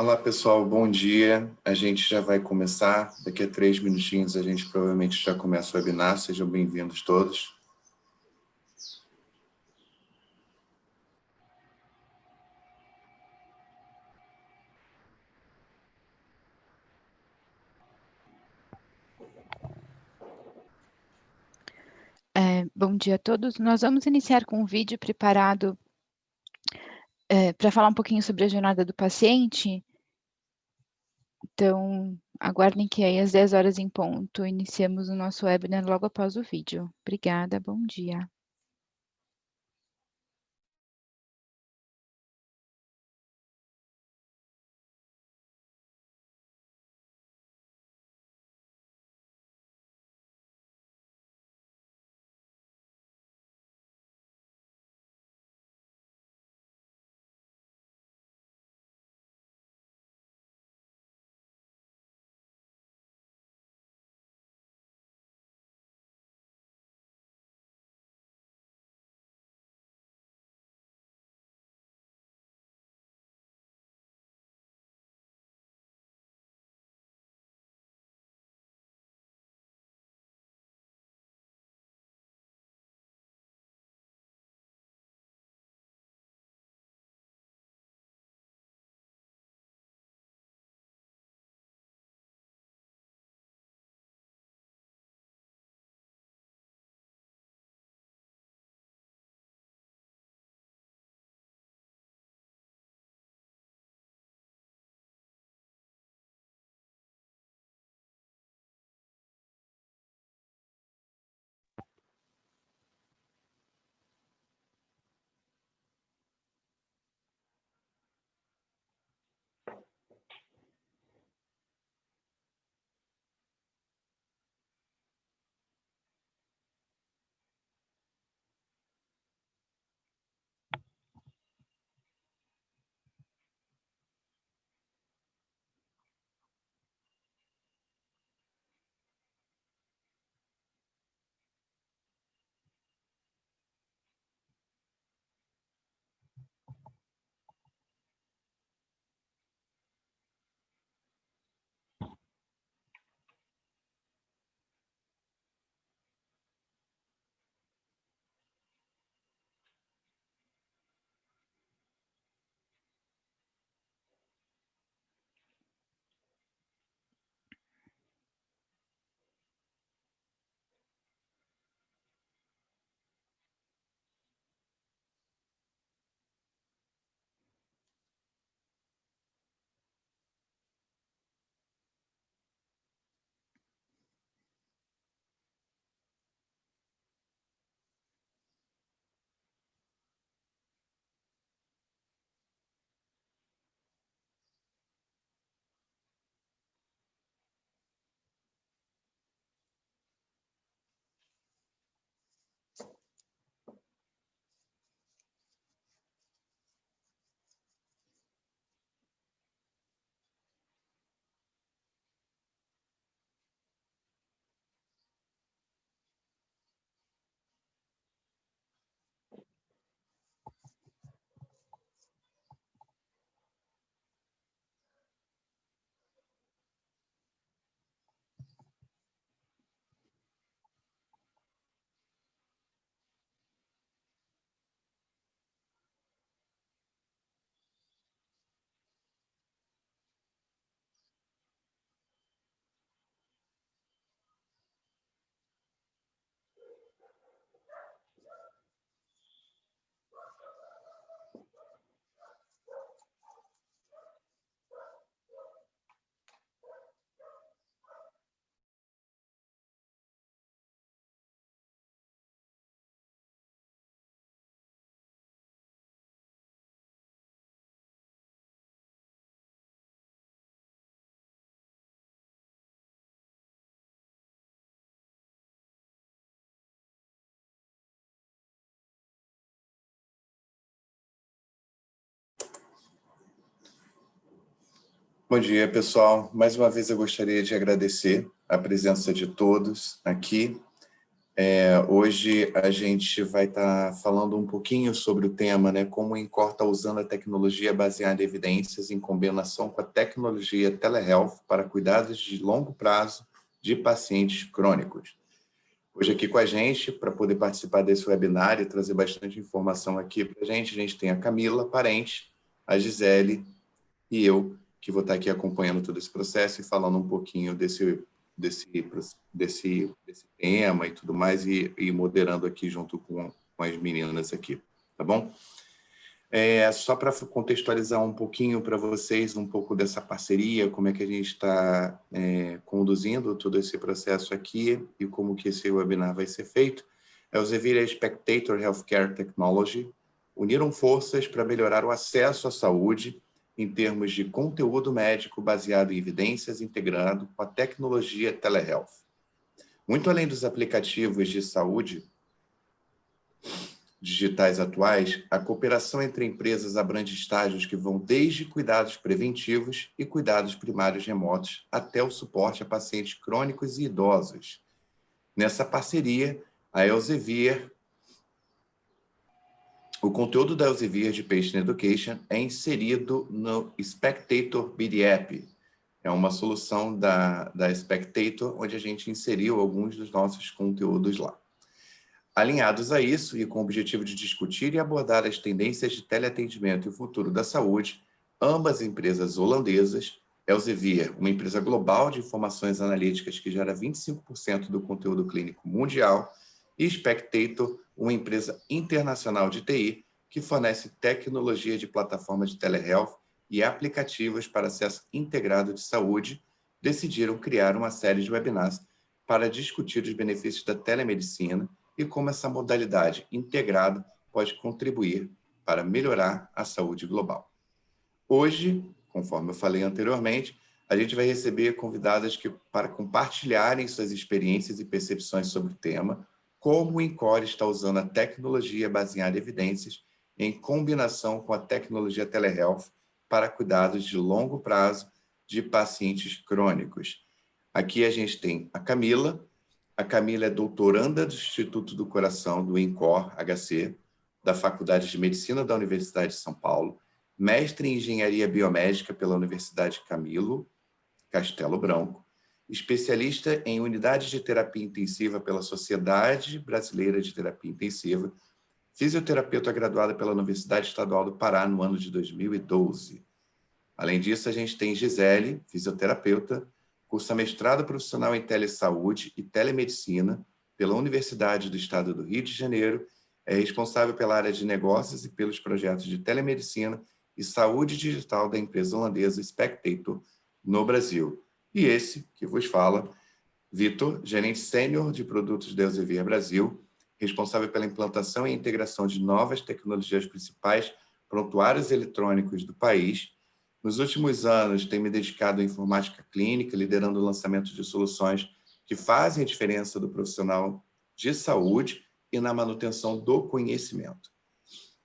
Olá, pessoal, bom dia. A gente já vai começar. Daqui a 3 minutinhos a gente provavelmente já começa o webinar. Sejam bem-vindos todos. Bom dia a todos. Nós vamos iniciar com um vídeo preparado para falar um pouquinho sobre a jornada do paciente. Então, aguardem que aí às 10 horas em ponto iniciamos o nosso webinar logo após o vídeo. Obrigada, bom dia. Bom dia, pessoal. Mais uma vez eu gostaria de agradecer a presença de todos aqui. Hoje a gente vai estar falando um pouquinho sobre o tema, né? Como o INCOR está usando a tecnologia baseada em evidências em combinação com a tecnologia telehealth para cuidados de longo prazo de pacientes crônicos. Hoje aqui com a gente, para poder participar desse webinar e trazer bastante informação aqui para a gente tem a Camila Parente, a Gisele e eu, que vou estar aqui acompanhando todo esse processo e falando um pouquinho desse tema e tudo mais, e moderando aqui junto com as meninas aqui, tá bom? Só para contextualizar um pouquinho para vocês, um pouco dessa parceria, como é que a gente está conduzindo todo esse processo aqui e como que esse webinar vai ser feito. A Elsevier e a Spectator Healthcare Technology uniram forças para melhorar o acesso à saúde em termos de conteúdo médico baseado em evidências integrado com a tecnologia telehealth. Muito além dos aplicativos de saúde digitais atuais, a cooperação entre empresas abrange estágios que vão desde cuidados preventivos e cuidados primários remotos até o suporte a pacientes crônicos e idosos. Nessa parceria, a Elsevier, o conteúdo da Elsevier de Patient Education é inserido no Spectator BD App. É uma solução da Spectator, onde a gente inseriu alguns dos nossos conteúdos lá. Alinhados a isso e com o objetivo de discutir e abordar as tendências de teleatendimento e o futuro da saúde, ambas empresas holandesas, Elsevier, uma empresa global de informações analíticas que gera 25% do conteúdo clínico mundial, e Spectator, uma empresa internacional de TI que fornece tecnologia de plataforma de telehealth e aplicativos para acesso integrado de saúde, decidiram criar uma série de webinars para discutir os benefícios da telemedicina e como essa modalidade integrada pode contribuir para melhorar a saúde global. Hoje, conforme eu falei anteriormente, a gente vai receber convidadas para compartilharem suas experiências e percepções sobre o tema, como o INCOR está usando a tecnologia baseada em evidências em combinação com a tecnologia telehealth para cuidados de longo prazo de pacientes crônicos. Aqui a gente tem a Camila. A Camila é doutoranda do Instituto do Coração, do INCOR HC, da Faculdade de Medicina da Universidade de São Paulo, mestre em Engenharia Biomédica pela Universidade Camilo Castelo Branco, especialista em unidades de terapia intensiva pela Sociedade Brasileira de Terapia Intensiva, fisioterapeuta graduada pela Universidade Estadual do Pará no ano de 2012. Além disso, a gente tem Gisele, fisioterapeuta, cursa mestrado profissional em telesaúde e telemedicina pela Universidade do Estado do Rio de Janeiro, é responsável pela área de negócios e pelos projetos de telemedicina e saúde digital da empresa holandesa Spectator no Brasil. E esse que vos fala, Vitor, gerente sênior de produtos da Elsevier Brasil, responsável pela implantação e integração de novas tecnologias principais prontuários eletrônicos do país. Nos últimos anos, tenho me dedicado à informática clínica, liderando o lançamento de soluções que fazem a diferença do profissional de saúde e na manutenção do conhecimento.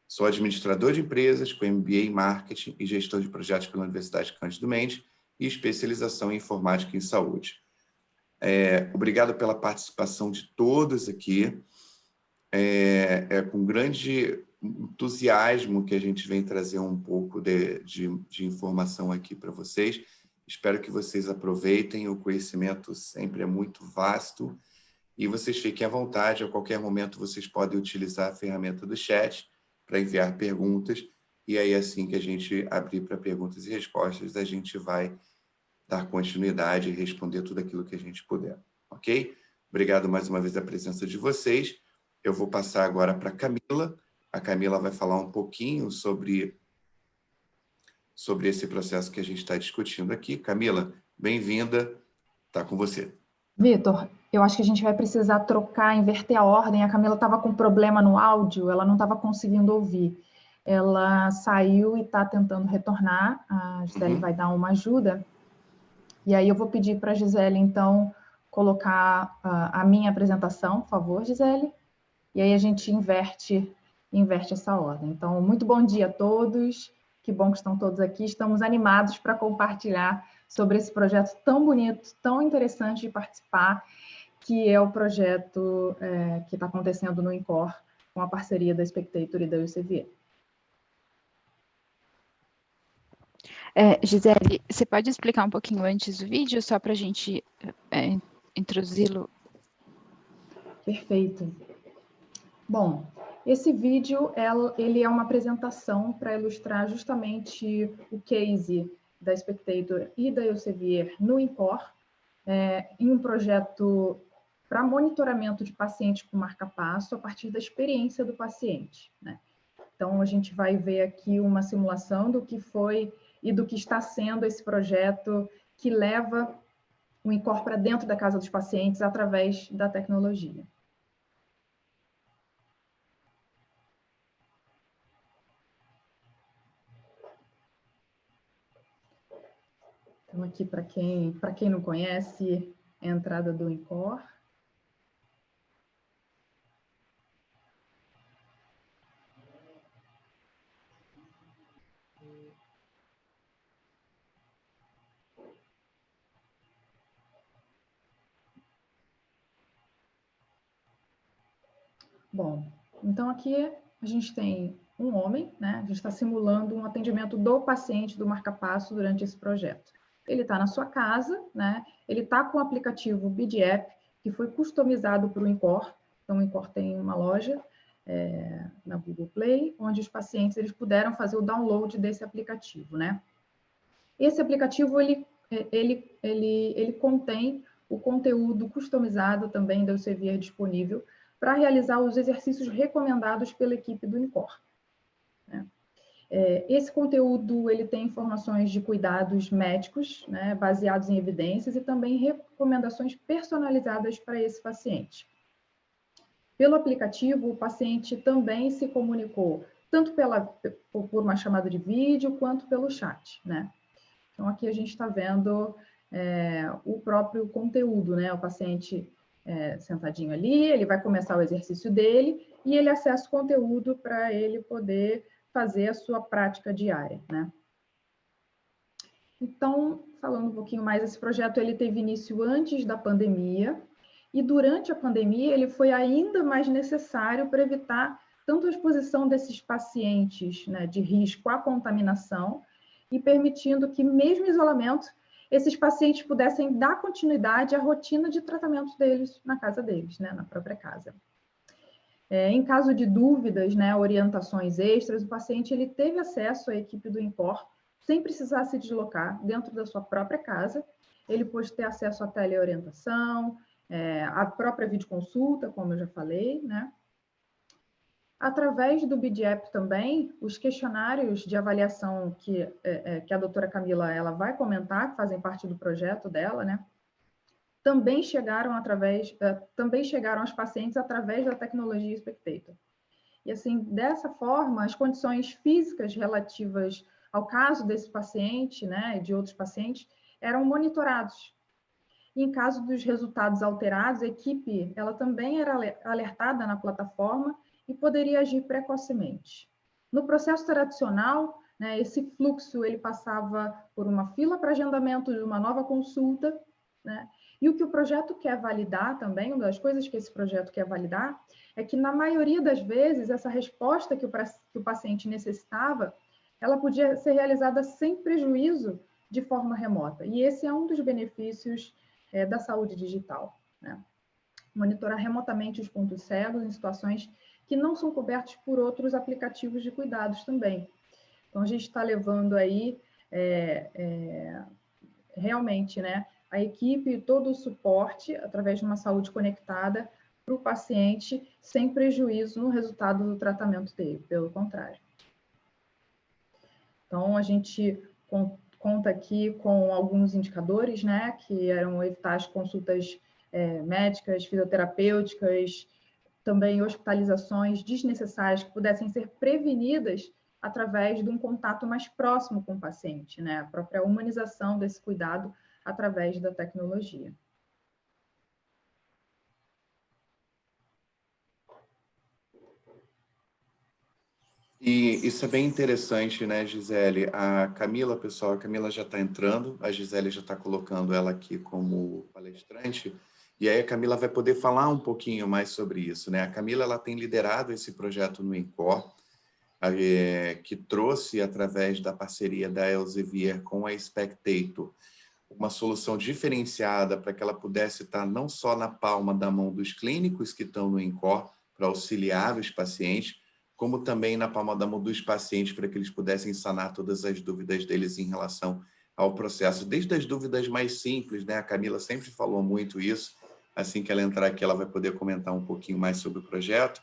Sou administrador de empresas com MBA em Marketing e Gestão de Projetos pela Universidade Cândido Mendes e especialização em Informática em Saúde. Obrigado pela participação de todos aqui. Com grande entusiasmo que a gente vem trazer um pouco de informação aqui para vocês. Espero que vocês aproveitem, o conhecimento sempre é muito vasto e vocês fiquem à vontade, a qualquer momento vocês podem utilizar a ferramenta do chat para enviar perguntas e aí assim que a gente abrir para perguntas e respostas, a gente vai dar continuidade e responder tudo aquilo que a gente puder, ok? Obrigado mais uma vez pela presença de vocês. Eu vou passar agora para a Camila. A Camila vai falar um pouquinho sobre esse processo que a gente está discutindo aqui. Camila, bem-vinda. Está com você. Vitor, eu acho que a gente vai precisar trocar, inverter a ordem. A Camila estava com problema no áudio, ela não estava conseguindo ouvir. Ela saiu e está tentando retornar. A Gisele vai dar uma ajuda. E aí eu vou pedir para a Gisele, então, colocar a minha apresentação, por favor, Gisele. E aí a gente inverte essa ordem. Então, muito bom dia a todos. Que bom que estão todos aqui. Estamos animados para compartilhar sobre esse projeto tão bonito, tão interessante de participar, que é o projeto que está acontecendo no INCOR, com a parceria da Spectator e da Elsevier. Gisele, você pode explicar um pouquinho antes do vídeo, só para a gente introduzi-lo? Perfeito. Bom, esse vídeo ele é uma apresentação para ilustrar justamente o case da Spectator e da Elsevier no INCOR, em um projeto para monitoramento de pacientes com marca-passo a partir da experiência do paciente, né? Então, a gente vai ver aqui uma simulação do que foi e do que está sendo esse projeto que leva o INCOR para dentro da casa dos pacientes através da tecnologia. Então, aqui, para quem não conhece, é a entrada do INCOR. Bom, então aqui a gente tem um homem, né? A gente está simulando um atendimento do paciente do marca-passo durante esse projeto. Ele está na sua casa, né? Ele está com o aplicativo BDApp, que foi customizado para o INCOR. Então, o INCOR tem uma loja na Google Play, onde os pacientes eles puderam fazer o download desse aplicativo, né? Esse aplicativo, ele contém o conteúdo customizado também da Elsevier disponível para realizar os exercícios recomendados pela equipe do INCOR, né? Esse conteúdo ele tem informações de cuidados médicos, né, baseados em evidências e também recomendações personalizadas para esse paciente. Pelo aplicativo, o paciente também se comunicou tanto por uma chamada de vídeo quanto pelo chat, né? Então, aqui a gente está vendo o próprio conteúdo, né? O paciente sentadinho ali, ele vai começar o exercício dele e ele acessa o conteúdo para ele poder fazer a sua prática diária, né? Então, falando um pouquinho mais, esse projeto ele teve início antes da pandemia e durante a pandemia ele foi ainda mais necessário para evitar tanto a exposição desses pacientes, né, de risco à contaminação e permitindo que, mesmo em isolamento, esses pacientes pudessem dar continuidade à rotina de tratamento deles na casa deles, né, na própria casa. Em caso de dúvidas, né, orientações extras, o paciente ele teve acesso à equipe do INCOR sem precisar se deslocar dentro da sua própria casa. Ele pôde ter acesso à teleorientação, à própria videoconsulta, como eu já falei, né? Através do BDApp também, os questionários de avaliação que a doutora Camila ela vai comentar, que fazem parte do projeto dela, né? Também chegaram aos pacientes através da tecnologia Spectator. E assim, dessa forma, as condições físicas relativas ao caso desse paciente, né, e de outros pacientes, eram monitorados. E em caso dos resultados alterados, a equipe ela também era alertada na plataforma e poderia agir precocemente. No processo tradicional, né, esse fluxo ele passava por uma fila para agendamento de uma nova consulta, né? E o que o projeto quer validar também, uma das coisas que esse projeto quer validar, é que na maioria das vezes essa resposta que o paciente necessitava, ela podia ser realizada sem prejuízo de forma remota. E esse é um dos benefícios da saúde digital, né? Monitorar remotamente os pontos cegos em situações que não são cobertos por outros aplicativos de cuidados também. Então, a gente está levando aí realmente, né, a equipe e todo o suporte através de uma saúde conectada para o paciente sem prejuízo no resultado do tratamento dele, pelo contrário. Então, a gente conta aqui com alguns indicadores, né, que eram evitar as consultas médicas, fisioterapêuticas, também hospitalizações desnecessárias que pudessem ser prevenidas através de um contato mais próximo com o paciente, né, a própria humanização desse cuidado através da tecnologia. E isso é bem interessante, né, Gisele? A Camila, pessoal, a Camila já está entrando, a Gisele já está colocando ela aqui como palestrante. E aí a Camila vai poder falar um pouquinho mais sobre isso, né? A Camila, ela tem liderado esse projeto no INCOR, que trouxe, através da parceria da Elsevier com a Spectator, uma solução diferenciada para que ela pudesse estar não só na palma da mão dos clínicos que estão no INCOR, para auxiliar os pacientes, como também na palma da mão dos pacientes, para que eles pudessem sanar todas as dúvidas deles em relação ao processo, desde as dúvidas mais simples, né? A Camila sempre falou muito isso. Assim que ela entrar aqui, ela vai poder comentar um pouquinho mais sobre o projeto.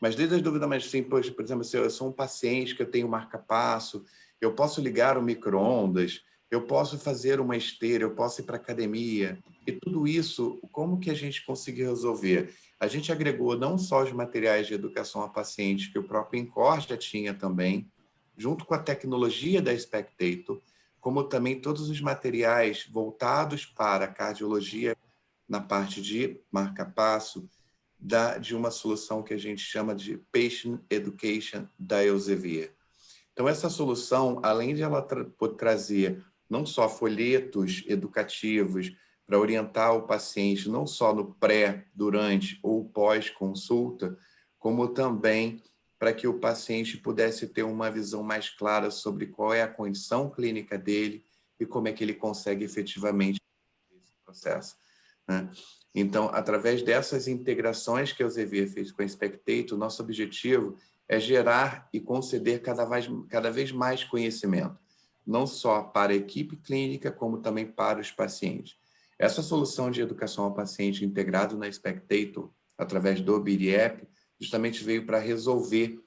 Mas desde as dúvidas mais simples, por exemplo, se eu sou um paciente que eu tenho marca-passo, eu posso ligar o micro-ondas, eu posso fazer uma esteira, eu posso ir para a academia. E tudo isso, como que a gente conseguiu resolver? A gente agregou não só os materiais de educação a paciente, que o próprio INCOR já tinha também, junto com a tecnologia da Spectator, como também todos os materiais voltados para a cardiologia na parte de marca-passo, de uma solução que a gente chama de Patient Education da Elsevier. Então, essa solução, além de ela trazer não só folhetos educativos para orientar o paciente, não só no pré, durante ou pós-consulta, como também para que o paciente pudesse ter uma visão mais clara sobre qual é a condição clínica dele e como é que ele consegue efetivamente esse processo, né? Então, através dessas integrações que a Elsevier fez com a Spectator, o nosso objetivo é gerar e conceder cada vez mais conhecimento, não só para a equipe clínica, como também para os pacientes. Essa solução de educação ao paciente integrado na Spectator, através do BDApp, justamente veio para resolver,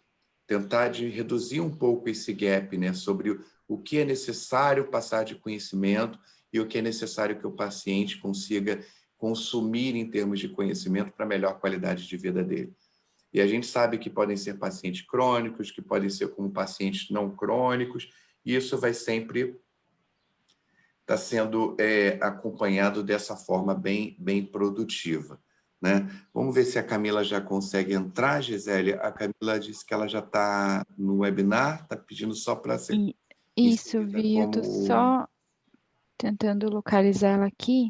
tentar reduzir um pouco esse gap, né, sobre o que é necessário passar de conhecimento e o que é necessário que o paciente consiga consumir em termos de conhecimento para melhor qualidade de vida dele. E a gente sabe que podem ser pacientes crônicos, que podem ser como pacientes não crônicos, e isso vai sempre estar sendo acompanhado dessa forma bem produtiva, né? Vamos ver se a Camila já consegue entrar, Gisele. A Camila disse que ela já está no webinar, está pedindo só para ser Isso, inserida Vi, eu estou como... só tentando localizar ela aqui.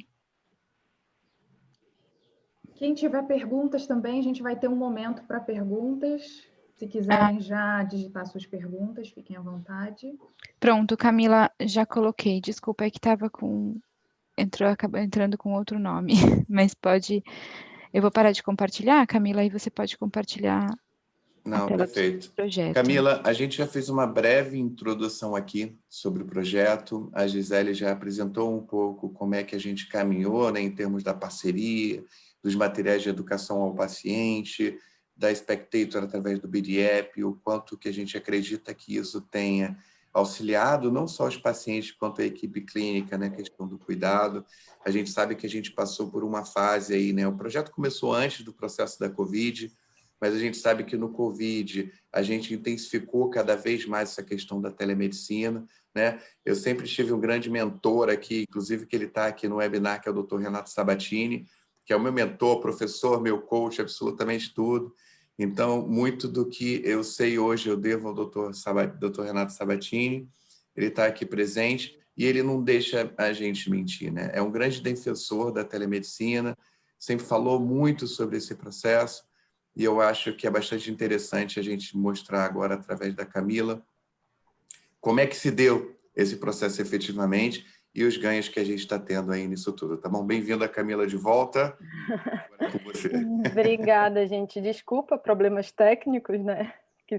Quem tiver perguntas também, a gente vai ter um momento para perguntas. Se quiserem já digitar suas perguntas, fiquem à vontade. Pronto, Camila, já coloquei. Desculpa, é que estava acabou entrando com outro nome, mas pode... Eu vou parar de compartilhar, Camila, aí você pode compartilhar a Não, tela do perfeito. projeto. Camila, a gente já fez uma breve introdução aqui sobre o projeto. A Gisele já apresentou um pouco como é que a gente caminhou, né, em termos da parceria, dos materiais de educação ao paciente, da Spectator através do BDApp, o quanto que a gente acredita que isso tenha auxiliado não só os pacientes quanto a equipe clínica, né, questão do cuidado. A gente sabe que a gente passou por uma fase aí, né, o projeto começou antes do processo da Covid, mas a gente sabe que no Covid a gente intensificou cada vez mais essa questão da telemedicina, né? Eu sempre tive um grande mentor aqui, inclusive que ele está aqui no webinar, que é o Dr. Renato Sabatini, que é o meu mentor, professor, meu coach, absolutamente tudo. Então, muito do que eu sei hoje eu devo ao Dr. Renato Sabatini. Ele está aqui presente e ele não deixa a gente mentir, né? É um grande defensor da telemedicina, sempre falou muito sobre esse processo. E eu acho que é bastante interessante a gente mostrar agora, através da Camila, como é que se deu esse processo efetivamente e os ganhos que a gente está tendo aí nisso tudo, tá bom? Bem-vinda, Camila, de volta. Agora é com você. Obrigada, gente. Desculpa problemas técnicos, né, que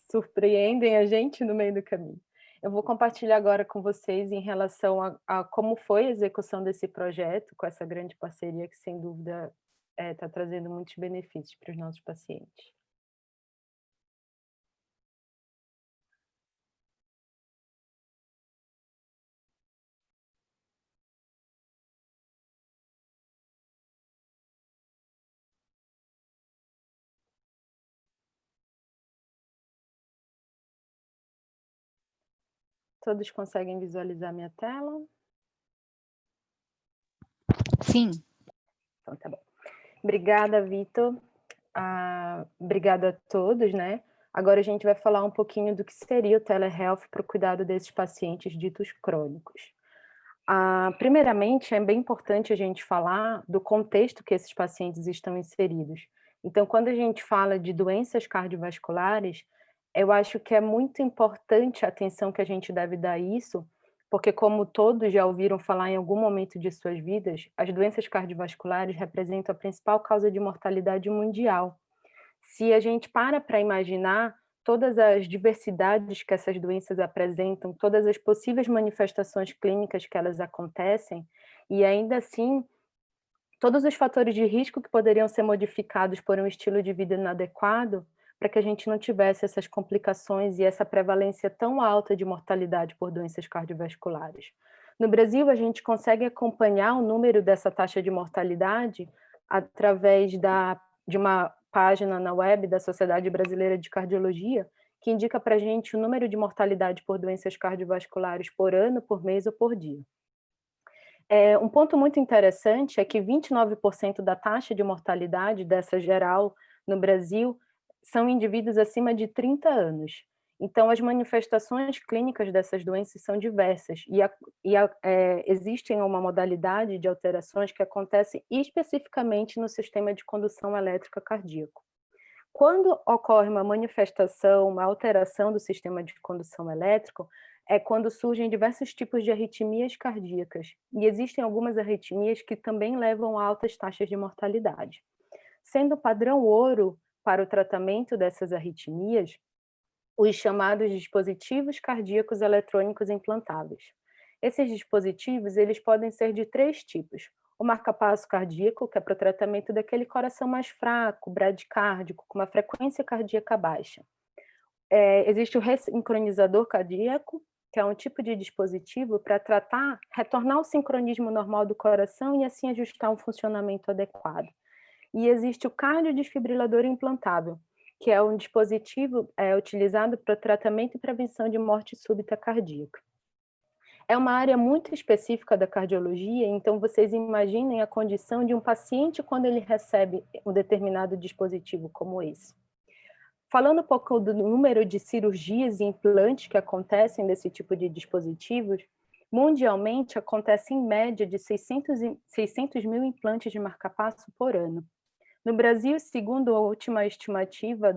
surpreendem a gente no meio do caminho. Eu vou compartilhar agora com vocês em relação a como foi a execução desse projeto, com essa grande parceria que, sem dúvida, está trazendo muitos benefícios para os nossos pacientes. Todos conseguem visualizar minha tela? Sim. Então, tá bom. Obrigada, Vitor. Obrigada a todos, né? Agora a gente vai falar um pouquinho do que seria o telehealth para o cuidado desses pacientes ditos crônicos. Primeiramente, é bem importante a gente falar do contexto que esses pacientes estão inseridos. Então, quando a gente fala de doenças cardiovasculares, eu acho que é muito importante a atenção que a gente deve dar a isso, porque como todos já ouviram falar em algum momento de suas vidas, as doenças cardiovasculares representam a principal causa de mortalidade mundial. Se a gente para imaginar todas as diversidades que essas doenças apresentam, todas as possíveis manifestações clínicas que elas acontecem, e ainda assim, todos os fatores de risco que poderiam ser modificados por um estilo de vida inadequado, para que a gente não tivesse essas complicações e essa prevalência tão alta de mortalidade por doenças cardiovasculares. No Brasil, a gente consegue acompanhar o número dessa taxa de mortalidade através de uma página na web da Sociedade Brasileira de Cardiologia, que indica para a gente o número de mortalidade por doenças cardiovasculares por ano, por mês ou por dia. Um ponto muito interessante é que 29% da taxa de mortalidade dessa geral no Brasil são indivíduos acima de 30 anos. Então, as manifestações clínicas dessas doenças são diversas existem uma modalidade de alterações que acontece especificamente no sistema de condução elétrica cardíaco. Quando ocorre uma manifestação, uma alteração do sistema de condução elétrico, é quando surgem diversos tipos de arritmias cardíacas, e existem algumas arritmias que também levam a altas taxas de mortalidade. Sendo o padrão ouro para o tratamento dessas arritmias, os chamados dispositivos cardíacos eletrônicos implantáveis. Esses dispositivos, eles podem ser de 3 tipos. O marca-passo cardíaco, que é para o tratamento daquele coração mais fraco, bradicárdico, com uma frequência cardíaca baixa. Existe o ressincronizador cardíaco, que é um tipo de dispositivo para retornar o sincronismo normal do coração e assim ajustar um funcionamento adequado. E existe o cardiodesfibrilador implantável, que é um dispositivo utilizado para tratamento e prevenção de morte súbita cardíaca. É uma área muito específica da cardiologia, então vocês imaginem a condição de um paciente quando ele recebe um determinado dispositivo como esse. Falando um pouco do número de cirurgias e implantes que acontecem desse tipo de dispositivos, mundialmente acontece em média de 600 mil implantes de marca-passo por ano. No Brasil, segundo a última estimativa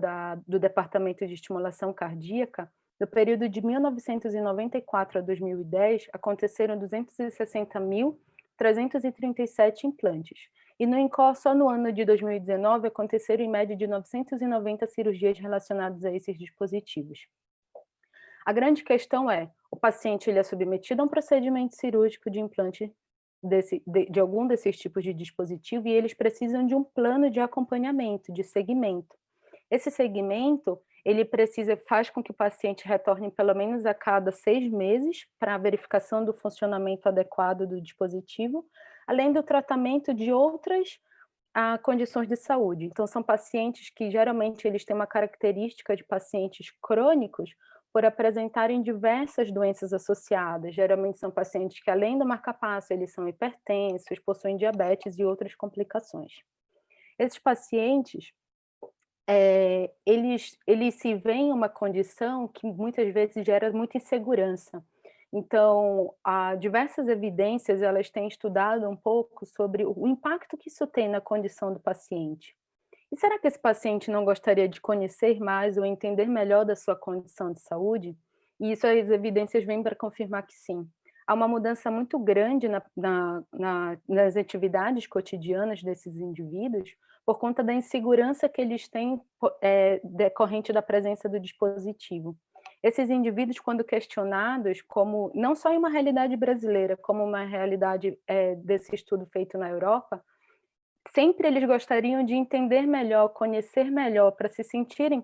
do Departamento de Estimulação Cardíaca, no período de 1994 a 2010, aconteceram 260.337 implantes. E no INCOR, só no ano de 2019, aconteceram em média de 990 cirurgias relacionadas a esses dispositivos. A grande questão é, o paciente ele é submetido a um procedimento cirúrgico de implante de algum desses tipos de dispositivo e eles precisam de um plano de acompanhamento, de segmento. Esse segmento, ele faz com que o paciente retorne pelo menos a cada 6 meses para a verificação do funcionamento adequado do dispositivo, além do tratamento de outras condições de saúde. Então, são pacientes que geralmente eles têm uma característica de pacientes crônicos por apresentarem diversas doenças associadas. Geralmente são pacientes que, além do marca-passo, eles são hipertensos, possuem diabetes e outras complicações. Esses pacientes, eles se veem em uma condição que muitas vezes gera muita insegurança. Então, diversas evidências, elas têm estudado um pouco sobre o impacto que isso tem na condição do paciente. E será que esse paciente não gostaria de conhecer mais ou entender melhor da sua condição de saúde? E isso as evidências vêm para confirmar que sim. Há uma mudança muito grande nas atividades cotidianas desses indivíduos por conta da insegurança que eles têm decorrente da presença do dispositivo. Esses indivíduos, quando questionados, como não só em uma realidade brasileira, como uma realidade desse estudo feito na Europa, sempre eles gostariam de entender melhor, conhecer melhor, para se sentirem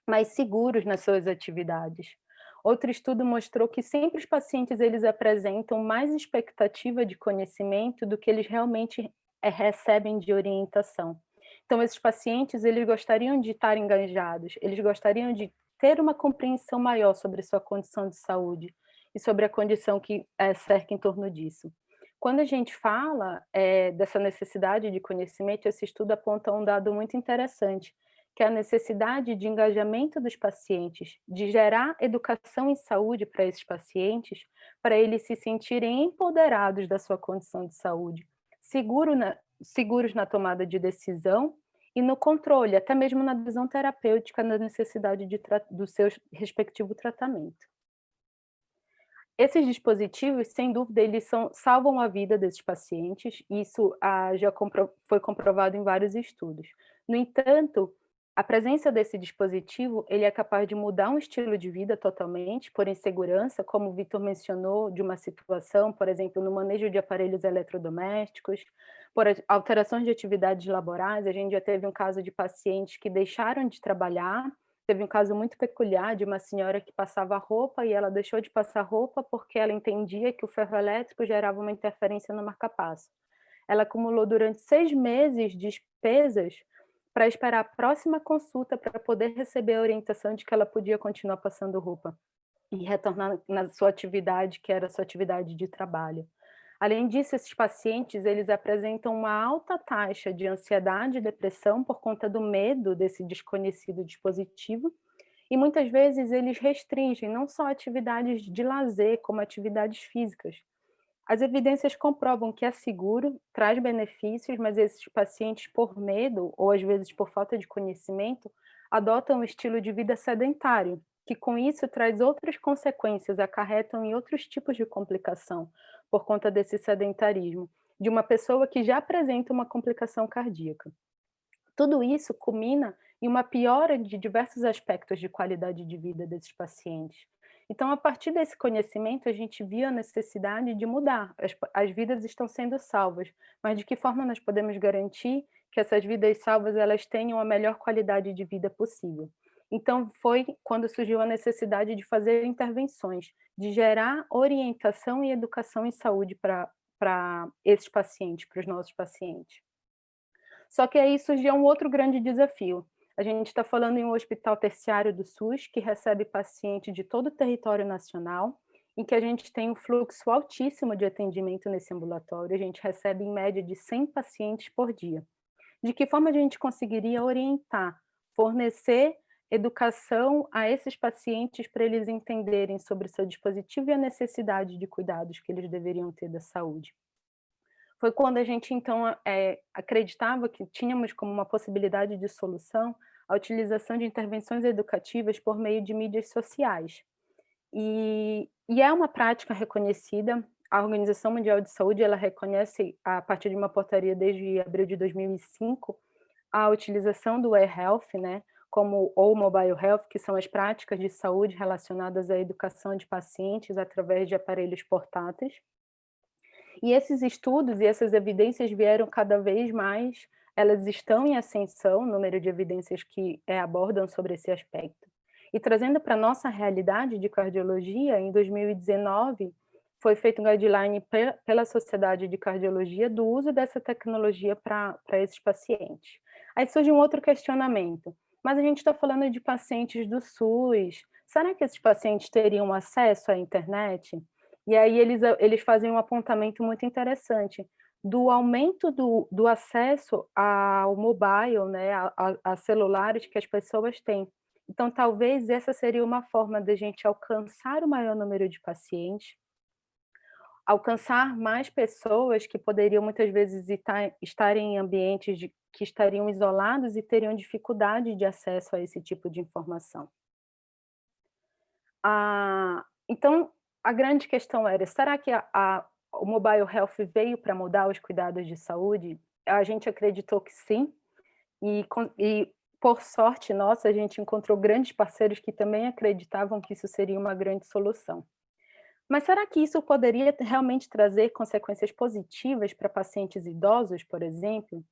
mais seguros nas suas atividades. Outro estudo mostrou que sempre os pacientes eles apresentam mais expectativa de conhecimento do que eles realmente recebem de orientação. Então, esses pacientes eles gostariam de estar engajados, eles gostariam de ter uma compreensão maior sobre sua condição de saúde e sobre a condição que cerca em torno disso. Quando a gente fala dessa necessidade de conhecimento, esse estudo aponta um dado muito interessante, que a necessidade de engajamento dos pacientes, de gerar educação em saúde para esses pacientes, para eles se sentirem empoderados da sua condição de saúde, seguros na tomada de decisão e no controle, até mesmo na visão terapêutica, na necessidade do seu respectivo tratamento. Esses dispositivos, sem dúvida, eles salvam a vida desses pacientes, isso foi comprovado em vários estudos. No entanto, a presença desse dispositivo, ele é capaz de mudar um estilo de vida totalmente, por insegurança, como o Vitor mencionou, de uma situação, por exemplo, no manejo de aparelhos eletrodomésticos, por alterações de atividades laborais. A gente já teve um caso de pacientes que deixaram de trabalhar. Teve um caso muito peculiar de uma senhora que passava roupa e ela deixou de passar roupa porque ela entendia que o ferro elétrico gerava uma interferência no marca-passo. Ela acumulou durante 6 meses despesas para esperar a próxima consulta para poder receber a orientação de que ela podia continuar passando roupa e retornar na sua atividade, que era a sua atividade de trabalho. Além disso, esses pacientes, eles apresentam uma alta taxa de ansiedade e depressão por conta do medo desse desconhecido dispositivo, e muitas vezes eles restringem não só atividades de lazer, como atividades físicas. As evidências comprovam que é seguro, traz benefícios, mas esses pacientes, por medo, ou às vezes por falta de conhecimento, adotam um estilo de vida sedentário, que com isso traz outras consequências, acarretam em outros tipos de complicação, por conta desse sedentarismo, de uma pessoa que já apresenta uma complicação cardíaca. Tudo isso culmina em uma piora de diversos aspectos de qualidade de vida desses pacientes. Então, a partir desse conhecimento, a gente viu a necessidade de mudar. As vidas estão sendo salvas, mas de que forma nós podemos garantir que essas vidas salvas elas tenham a melhor qualidade de vida possível? Então, foi quando surgiu a necessidade de fazer intervenções, de gerar orientação e educação em saúde para esses pacientes, para os nossos pacientes. Só que aí surgiu um outro grande desafio. A gente está falando em um hospital terciário do SUS, que recebe paciente de todo o território nacional, em que a gente tem um fluxo altíssimo de atendimento nesse ambulatório, a gente recebe em média de 100 pacientes por dia. De que forma a gente conseguiria orientar, fornecer educação a esses pacientes para eles entenderem sobre o seu dispositivo e a necessidade de cuidados que eles deveriam ter da saúde? Foi quando a gente, então, acreditava que tínhamos como uma possibilidade de solução a utilização de intervenções educativas por meio de mídias sociais. E é uma prática reconhecida. A Organização Mundial de Saúde, ela reconhece, a partir de uma portaria desde abril de 2005, a utilização do e-health, né, ou mobile health, que são as práticas de saúde relacionadas à educação de pacientes através de aparelhos portáteis. E esses estudos e essas evidências vieram cada vez mais, elas estão em ascensão, o número de evidências que abordam sobre esse aspecto. E trazendo para a nossa realidade de cardiologia, em 2019, foi feito um guideline pela Sociedade de Cardiologia do uso dessa tecnologia para esses pacientes. Aí surge um outro questionamento, mas a gente está falando de pacientes do SUS, será que esses pacientes teriam acesso à internet? E aí eles fazem um apontamento muito interessante do aumento do acesso ao mobile, né, a celulares que as pessoas têm. Então, talvez essa seria uma forma de a gente alcançar o maior número de pacientes, alcançar mais pessoas que poderiam muitas vezes estar em ambientes que estariam isolados e teriam dificuldade de acesso a esse tipo de informação. Então, a grande questão era, será que o Mobile Health veio para mudar os cuidados de saúde? A gente acreditou que sim, e por sorte nossa, a gente encontrou grandes parceiros que também acreditavam que isso seria uma grande solução. Mas será que isso poderia realmente trazer consequências positivas para pacientes idosos, por exemplo?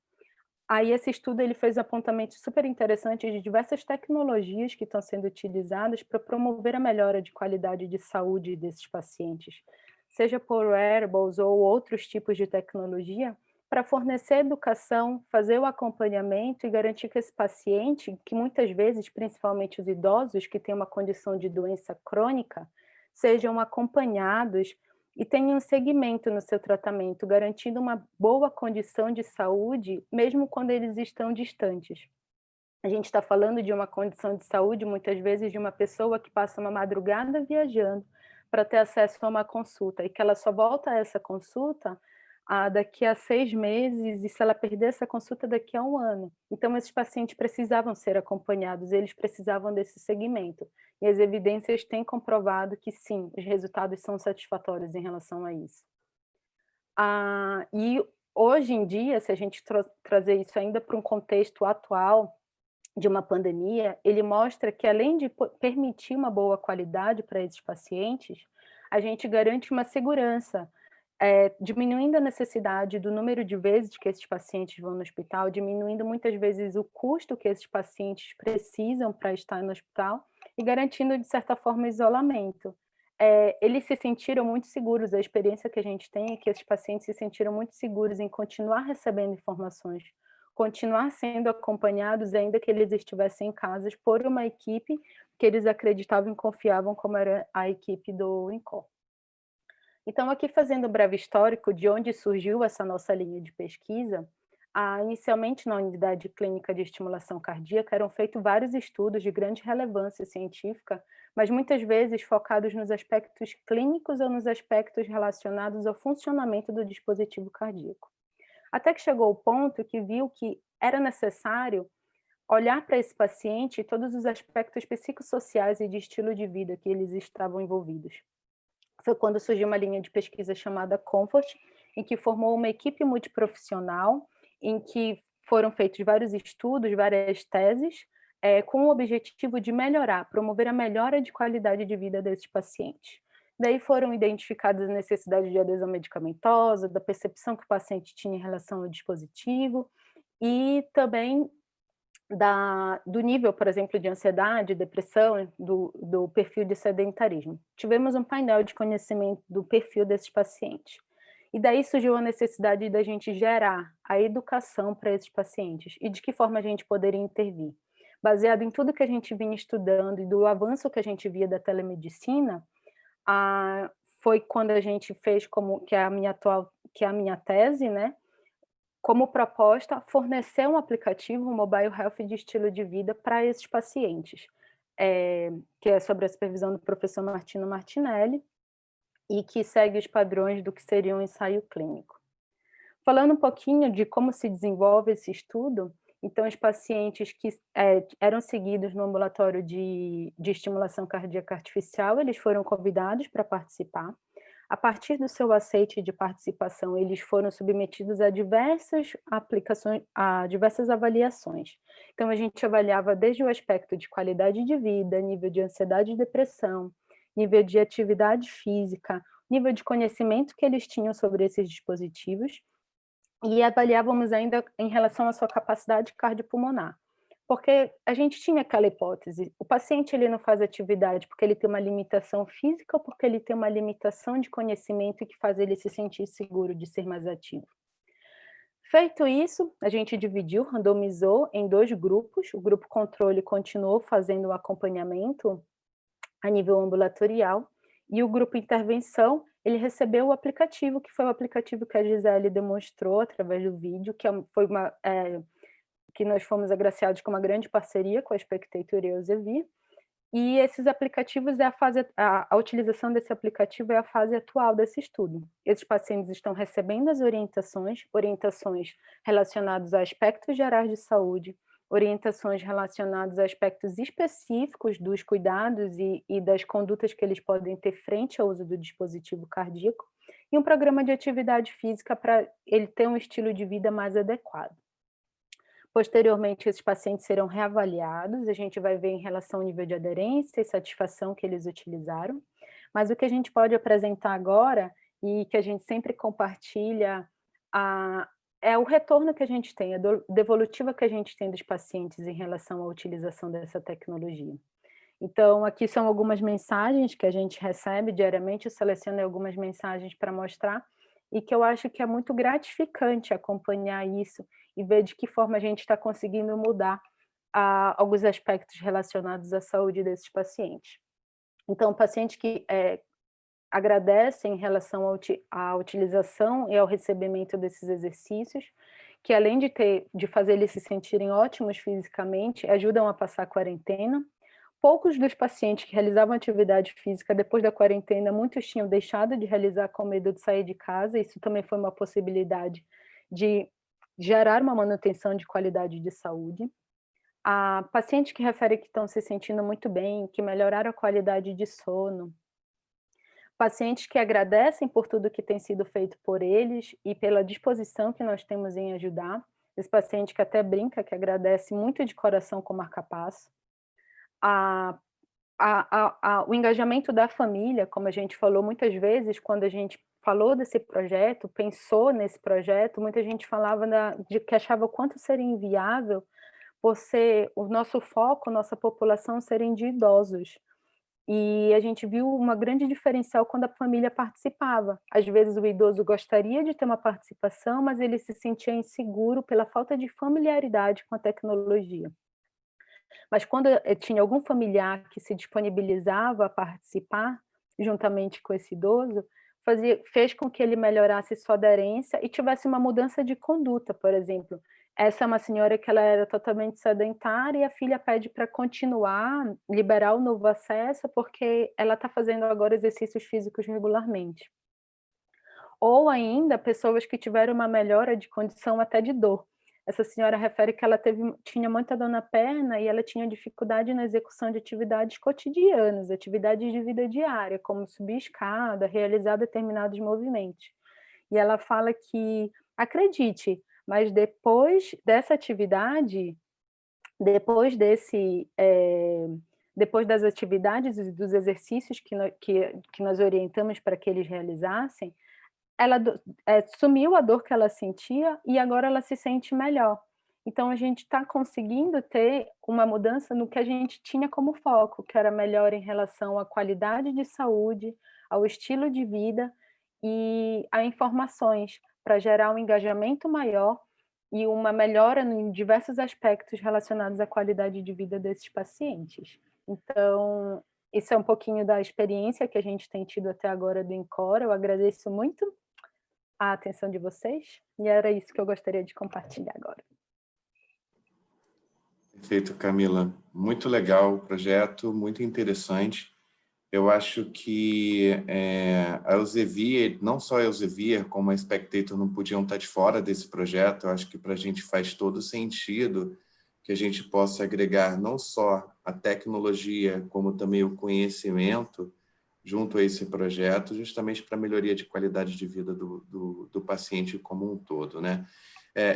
Aí esse estudo ele fez apontamentos super interessantes de diversas tecnologias que estão sendo utilizadas para promover a melhora de qualidade de saúde desses pacientes, seja por wearables ou outros tipos de tecnologia, para fornecer educação, fazer o acompanhamento e garantir que esse paciente, que muitas vezes, principalmente os idosos que têm uma condição de doença crônica, sejam acompanhados e tenham um segmento no seu tratamento, garantindo uma boa condição de saúde, mesmo quando eles estão distantes. A gente está falando de uma condição de saúde, muitas vezes, de uma pessoa que passa uma madrugada viajando para ter acesso a uma consulta, e que ela só volta a essa consulta daqui a 6 meses, e se ela perder essa consulta, daqui a 1 ano. Então, esses pacientes precisavam ser acompanhados, eles precisavam desse segmento. E as evidências têm comprovado que, sim, os resultados são satisfatórios em relação a isso. E hoje em dia, se a gente trazer isso ainda para um contexto atual, de uma pandemia, ele mostra que, além de permitir uma boa qualidade para esses pacientes, a gente garante uma segurança, diminuindo a necessidade do número de vezes que esses pacientes vão no hospital, diminuindo muitas vezes o custo que esses pacientes precisam para estar no hospital e garantindo, de certa forma, o isolamento. Eles se sentiram muito seguros, a experiência que a gente tem é que esses pacientes se sentiram muito seguros em continuar recebendo informações, continuar sendo acompanhados, ainda que eles estivessem em casas, por uma equipe que eles acreditavam e confiavam, como era a equipe do INCOR. Então, aqui fazendo um breve histórico de onde surgiu essa nossa linha de pesquisa, inicialmente na unidade clínica de estimulação cardíaca eram feitos vários estudos de grande relevância científica, mas muitas vezes focados nos aspectos clínicos ou nos aspectos relacionados ao funcionamento do dispositivo cardíaco. Até que chegou o ponto que viu que era necessário olhar para esse paciente e todos os aspectos psicossociais e de estilo de vida que eles estavam envolvidos. Foi quando surgiu uma linha de pesquisa chamada Comfort, em que formou uma equipe multiprofissional, em que foram feitos vários estudos, várias teses, com o objetivo de melhorar, promover a melhora de qualidade de vida desses pacientes. Daí foram identificadas a necessidade de adesão medicamentosa, da percepção que o paciente tinha em relação ao dispositivo, e também do nível, por exemplo, de ansiedade, depressão, do perfil de sedentarismo. Tivemos um painel de conhecimento do perfil desses pacientes. E daí surgiu a necessidade da gente gerar a educação para esses pacientes e de que forma a gente poderia intervir. Baseado em tudo que a gente vinha estudando e do avanço que a gente via da telemedicina, foi quando a gente fez que é a minha tese, né? Como proposta, fornecer um aplicativo, um mobile health de estilo de vida para esses pacientes, que é sobre a supervisão do professor Martino Martinelli e que segue os padrões do que seria um ensaio clínico. Falando um pouquinho de como se desenvolve esse estudo, então os pacientes que eram seguidos no ambulatório de estimulação cardíaca artificial, eles foram convidados para participar. A partir do seu aceite de participação, eles foram submetidos a diversas avaliações. Então, a gente avaliava desde o aspecto de qualidade de vida, nível de ansiedade e depressão, nível de atividade física, nível de conhecimento que eles tinham sobre esses dispositivos, e avaliávamos ainda em relação à sua capacidade cardiopulmonar. Porque a gente tinha aquela hipótese, o paciente ele não faz atividade porque ele tem uma limitação física ou porque ele tem uma limitação de conhecimento que faz ele se sentir seguro de ser mais ativo. Feito isso, a gente dividiu, randomizou em 2 grupos, o grupo controle continuou fazendo o acompanhamento a nível ambulatorial, e o grupo intervenção, ele recebeu o aplicativo, que foi o aplicativo que a Gisele demonstrou através do vídeo, que nós fomos agraciados com uma grande parceria com a Spectator e a Elsevier, e esses aplicativos a utilização desse aplicativo é a fase atual desse estudo. Esses pacientes estão recebendo as orientações relacionadas a aspectos gerais de saúde, orientações relacionadas a aspectos específicos dos cuidados e das condutas que eles podem ter frente ao uso do dispositivo cardíaco, e um programa de atividade física para ele ter um estilo de vida mais adequado. Posteriormente, esses pacientes serão reavaliados, a gente vai ver em relação ao nível de aderência e satisfação que eles utilizaram, mas o que a gente pode apresentar agora, e que a gente sempre compartilha, é o retorno que a gente tem, a devolutiva que a gente tem dos pacientes em relação à utilização dessa tecnologia. Então, aqui são algumas mensagens que a gente recebe diariamente, eu selecionei algumas mensagens para mostrar, e que eu acho que é muito gratificante acompanhar isso e ver de que forma a gente está conseguindo mudar alguns aspectos relacionados à saúde desses pacientes. Então, pacientes que agradecem em relação à utilização e ao recebimento desses exercícios, que além de fazer eles se sentirem ótimos fisicamente, ajudam a passar a quarentena. Poucos dos pacientes que realizavam atividade física depois da quarentena, muitos tinham deixado de realizar com medo de sair de casa, isso também foi uma possibilidade de gerar uma manutenção de qualidade de saúde. Há pacientes que referem que estão se sentindo muito bem, que melhoraram a qualidade de sono. Pacientes que agradecem por tudo que tem sido feito por eles e pela disposição que nós temos em ajudar. Esse paciente que até brinca, que agradece muito de coração com o marca-passo. O engajamento da família, como a gente falou muitas vezes, quando a gente falou desse projeto, pensou nesse projeto, muita gente falava de que achava o quanto seria inviável por ser o nosso foco, nossa população serem de idosos. E a gente viu uma grande diferencial quando a família participava. Às vezes o idoso gostaria de ter uma participação, mas ele se sentia inseguro pela falta de familiaridade com a tecnologia. Mas quando tinha algum familiar que se disponibilizava a participar, juntamente com esse idoso, fez com que ele melhorasse sua aderência e tivesse uma mudança de conduta, por exemplo. Essa é uma senhora que ela era totalmente sedentária e a filha pede para continuar, liberar o novo acesso, porque ela está fazendo agora exercícios físicos regularmente. Ou ainda, pessoas que tiveram uma melhora de condição até de dor. Essa senhora refere que ela tinha muita dor na perna e ela tinha dificuldade na execução de atividades cotidianas, atividades de vida diária, como subir escada, realizar determinados movimentos. E ela fala que, acredite, mas depois dessa atividade, depois das atividades e dos exercícios que nós orientamos para que eles realizassem, ela sumiu a dor que ela sentia e agora ela se sente melhor. Então, a gente está conseguindo ter uma mudança no que a gente tinha como foco, que era melhor em relação à qualidade de saúde, ao estilo de vida e a informações, para gerar um engajamento maior e uma melhora em diversos aspectos relacionados à qualidade de vida desses pacientes. Então, isso é um pouquinho da experiência que a gente tem tido até agora do Encore. Eu agradeço muito a atenção de vocês, e era isso que eu gostaria de compartilhar agora. Perfeito, Camila. Muito legal o projeto, muito interessante. Eu acho que a Elsevier, não só a Elsevier, como a Spectator não podiam estar de fora desse projeto. Eu acho que para a gente faz todo sentido que a gente possa agregar não só a tecnologia, como também o conhecimento junto a esse projeto, justamente para a melhoria de qualidade de vida do paciente como um todo, né?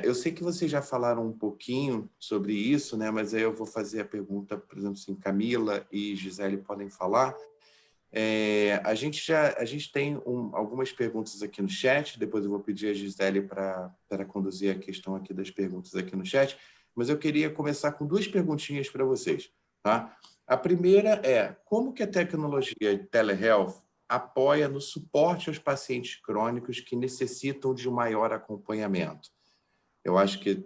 Eu sei que vocês já falaram um pouquinho sobre isso, né? Mas aí eu vou fazer a pergunta, por exemplo, assim, Camila e Gisele podem falar. A gente tem algumas perguntas aqui no chat, depois eu vou pedir a Gisele para conduzir a questão aqui das perguntas aqui no chat, mas eu queria começar com duas perguntinhas para vocês, tá? A primeira é, como que a tecnologia de telehealth apoia no suporte aos pacientes crônicos que necessitam de um maior acompanhamento? Eu acho que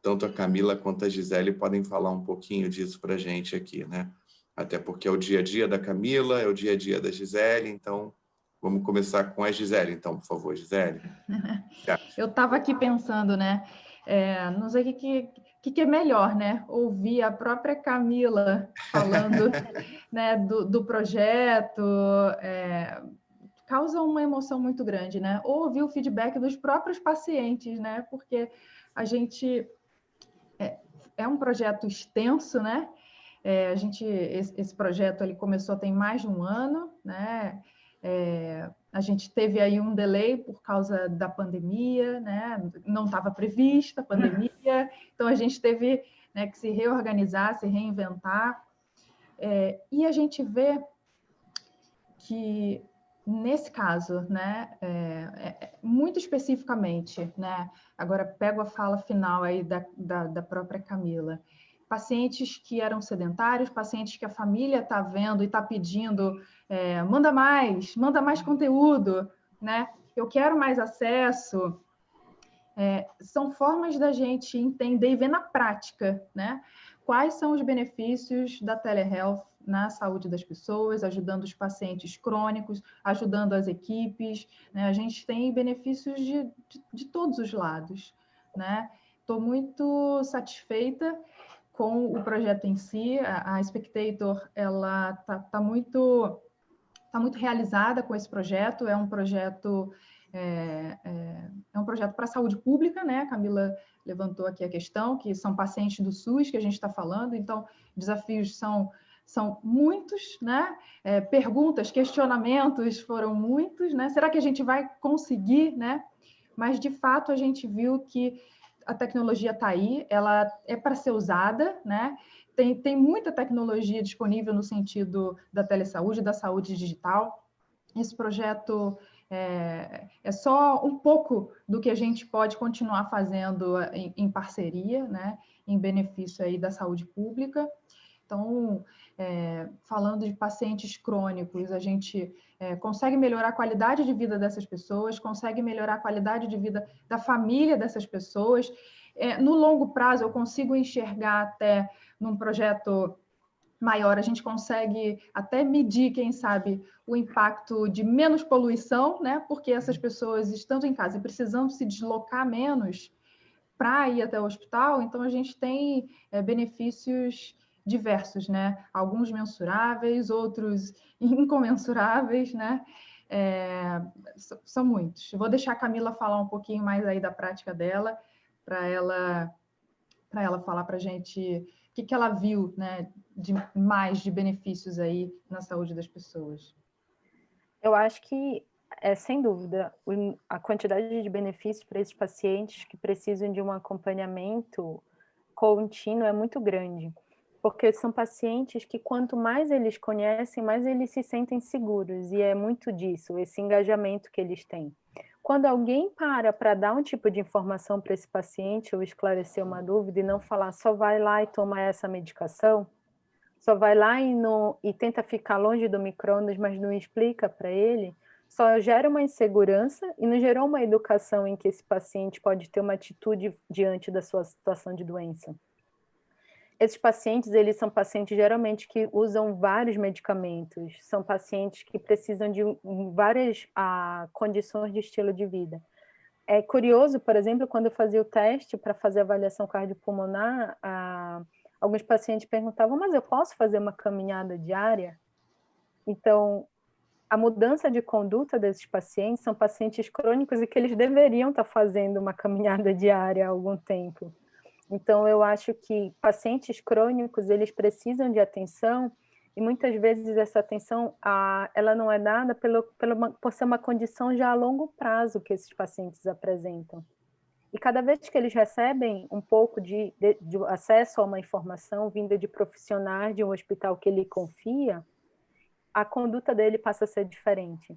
tanto a Camila quanto a Gisele podem falar um pouquinho disso para a gente aqui, né? Até porque é o dia a dia da Camila, é o dia a dia da Gisele, então vamos começar com a Gisele, então, por favor, Gisele. Eu estava aqui pensando, né? Não sei o que é melhor, né? Ouvir a própria Camila falando né, do projeto, causa uma emoção muito grande, né? Ou ouvir o feedback dos próprios pacientes, né? Porque a gente é um projeto extenso, né? Esse projeto ele começou tem mais de um ano, né? A gente teve aí um delay por causa da pandemia, né? Não estava prevista a pandemia, então a gente teve, né, que se reorganizar, se reinventar. E a gente vê que, nesse caso, né, muito especificamente, né, agora pego a fala final aí da própria Camila, pacientes que eram sedentários, pacientes que a família está vendo e está pedindo, manda mais conteúdo, né? Eu quero mais acesso. São formas da gente entender e ver na prática, né? Quais são os benefícios da telehealth na saúde das pessoas, ajudando os pacientes crônicos, ajudando as equipes, né? A gente tem benefícios de todos os lados. né? Estou muito satisfeita com o projeto em si. A Spectator, ela tá muito realizada com esse projeto. É um projeto para a saúde pública, né? A Camila levantou aqui a questão, que são pacientes do SUS que a gente está falando, então desafios são muitos, né? Perguntas, questionamentos foram muitos, né? Será que a gente vai conseguir, né? Mas, de fato, a gente viu que a tecnologia está aí, ela é para ser usada, né? Tem muita tecnologia disponível no sentido da telesaúde, da saúde digital. Esse projeto é só um pouco do que a gente pode continuar fazendo em parceria, né? Em benefício aí da saúde pública. Então, falando de pacientes crônicos, a gente consegue melhorar a qualidade de vida dessas pessoas, consegue melhorar a qualidade de vida da família dessas pessoas. No longo prazo, eu consigo enxergar até num projeto maior, a gente consegue até medir, quem sabe, o impacto de menos poluição, né? Porque essas pessoas, estando em casa e precisando se deslocar menos para ir até o hospital, então a gente tem benefícios diversos, né? Alguns mensuráveis, outros incomensuráveis, né? São muitos. Eu vou deixar a Camila falar um pouquinho mais aí da prática dela, para ela falar para a gente o que ela viu, né, de benefícios aí na saúde das pessoas. Eu acho que, sem dúvida, a quantidade de benefícios para esses pacientes que precisam de um acompanhamento contínuo é muito grande, porque são pacientes que, quanto mais eles conhecem, mais eles se sentem seguros, e é muito disso, esse engajamento que eles têm. Quando alguém para dar um tipo de informação para esse paciente, ou esclarecer uma dúvida, e não falar só vai lá e toma essa medicação, só vai lá e tenta ficar longe do micro-ondas, mas não explica para ele, só gera uma insegurança e não gerou uma educação em que esse paciente pode ter uma atitude diante da sua situação de doença. Esses pacientes, eles são pacientes geralmente que usam vários medicamentos, são pacientes que precisam de várias condições de estilo de vida. É curioso, por exemplo, quando eu fazia o teste para fazer a avaliação cardiopulmonar, alguns pacientes perguntavam, mas eu posso fazer uma caminhada diária? Então, a mudança de conduta desses pacientes são pacientes crônicos e que eles deveriam estar fazendo uma caminhada diária há algum tempo. Então, eu acho que pacientes crônicos, eles precisam de atenção e muitas vezes essa atenção ela não é dada por ser uma condição já a longo prazo que esses pacientes apresentam. E cada vez que eles recebem um pouco de acesso a uma informação vinda de profissionais de um hospital que ele confia, a conduta dele passa a ser diferente.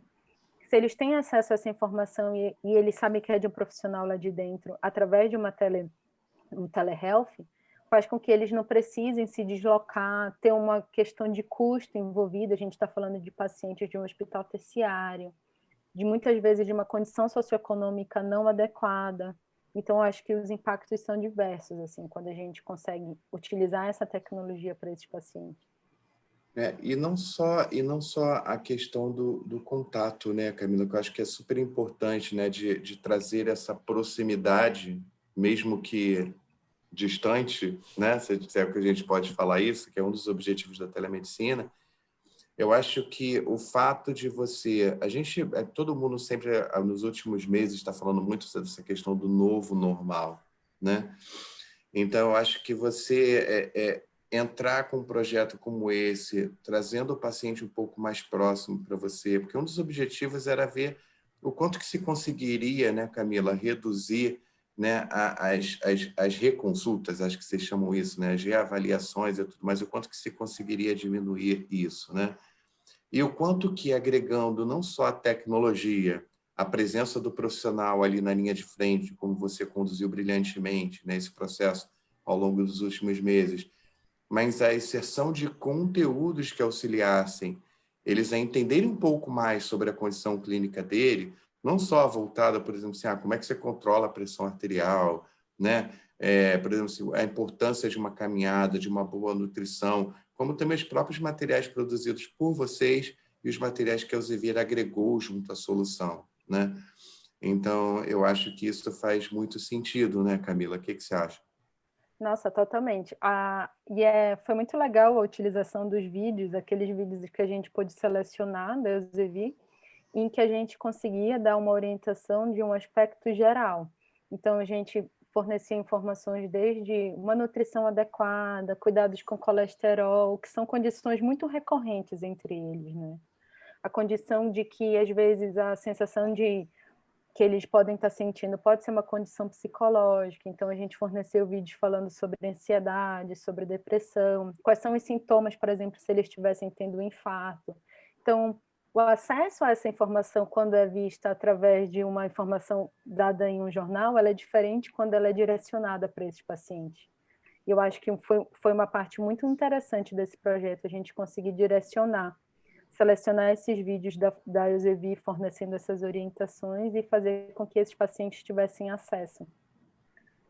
Se eles têm acesso a essa informação e eles sabem que é de um profissional lá de dentro, através de um telehealth, faz com que eles não precisem se deslocar, ter uma questão de custo envolvida. A gente está falando de pacientes de um hospital terciário, de muitas vezes de uma condição socioeconômica não adequada. Então, acho que os impactos são diversos, assim, quando a gente consegue utilizar essa tecnologia para esses pacientes. E não só a questão do contato, né, Camila, que eu acho que é super importante, né, de trazer essa proximidade, mesmo que distante, né, se é que a gente pode falar isso, que é um dos objetivos da telemedicina. Eu acho que o fato de todo mundo sempre, nos últimos meses, está falando muito sobre essa questão do novo normal, né? Então, eu acho que você entrar com um projeto como esse, trazendo o paciente um pouco mais próximo para você, porque um dos objetivos era ver o quanto que se conseguiria, né, Camila, reduzir, né, as reconsultas, acho que vocês chamam isso, né, as reavaliações e tudo mais, o quanto que se conseguiria diminuir isso, né? E o quanto que agregando não só a tecnologia, a presença do profissional ali na linha de frente, como você conduziu brilhantemente nesse processo ao longo dos últimos meses, mas a inserção de conteúdos que auxiliassem eles a entenderem um pouco mais sobre a condição clínica dele, não só voltada, por exemplo, assim, como é que você controla a pressão arterial, né? Por exemplo, assim, a importância de uma caminhada, de uma boa nutrição, como também os próprios materiais produzidos por vocês e os materiais que a Elsevier agregou junto à solução, né? Então, eu acho que isso faz muito sentido, né, Camila? O que você acha? Nossa, totalmente. Foi muito legal a utilização dos vídeos, aqueles vídeos que a gente pôde selecionar da Elsevier, em que a gente conseguia dar uma orientação de um aspecto geral. Então, a gente fornecia informações desde uma nutrição adequada, cuidados com colesterol, que são condições muito recorrentes entre eles, né? A condição de que, às vezes, a sensação de que eles podem estar sentindo pode ser uma condição psicológica, então a gente forneceu vídeos falando sobre ansiedade, sobre depressão, quais são os sintomas, por exemplo, se eles estivessem tendo um infarto. Então, o acesso a essa informação, quando é vista através de uma informação dada em um jornal, ela é diferente quando ela é direcionada para esses pacientes. E eu acho que foi uma parte muito interessante desse projeto, a gente conseguir selecionar esses vídeos da Elsevier fornecendo essas orientações e fazer com que esses pacientes tivessem acesso.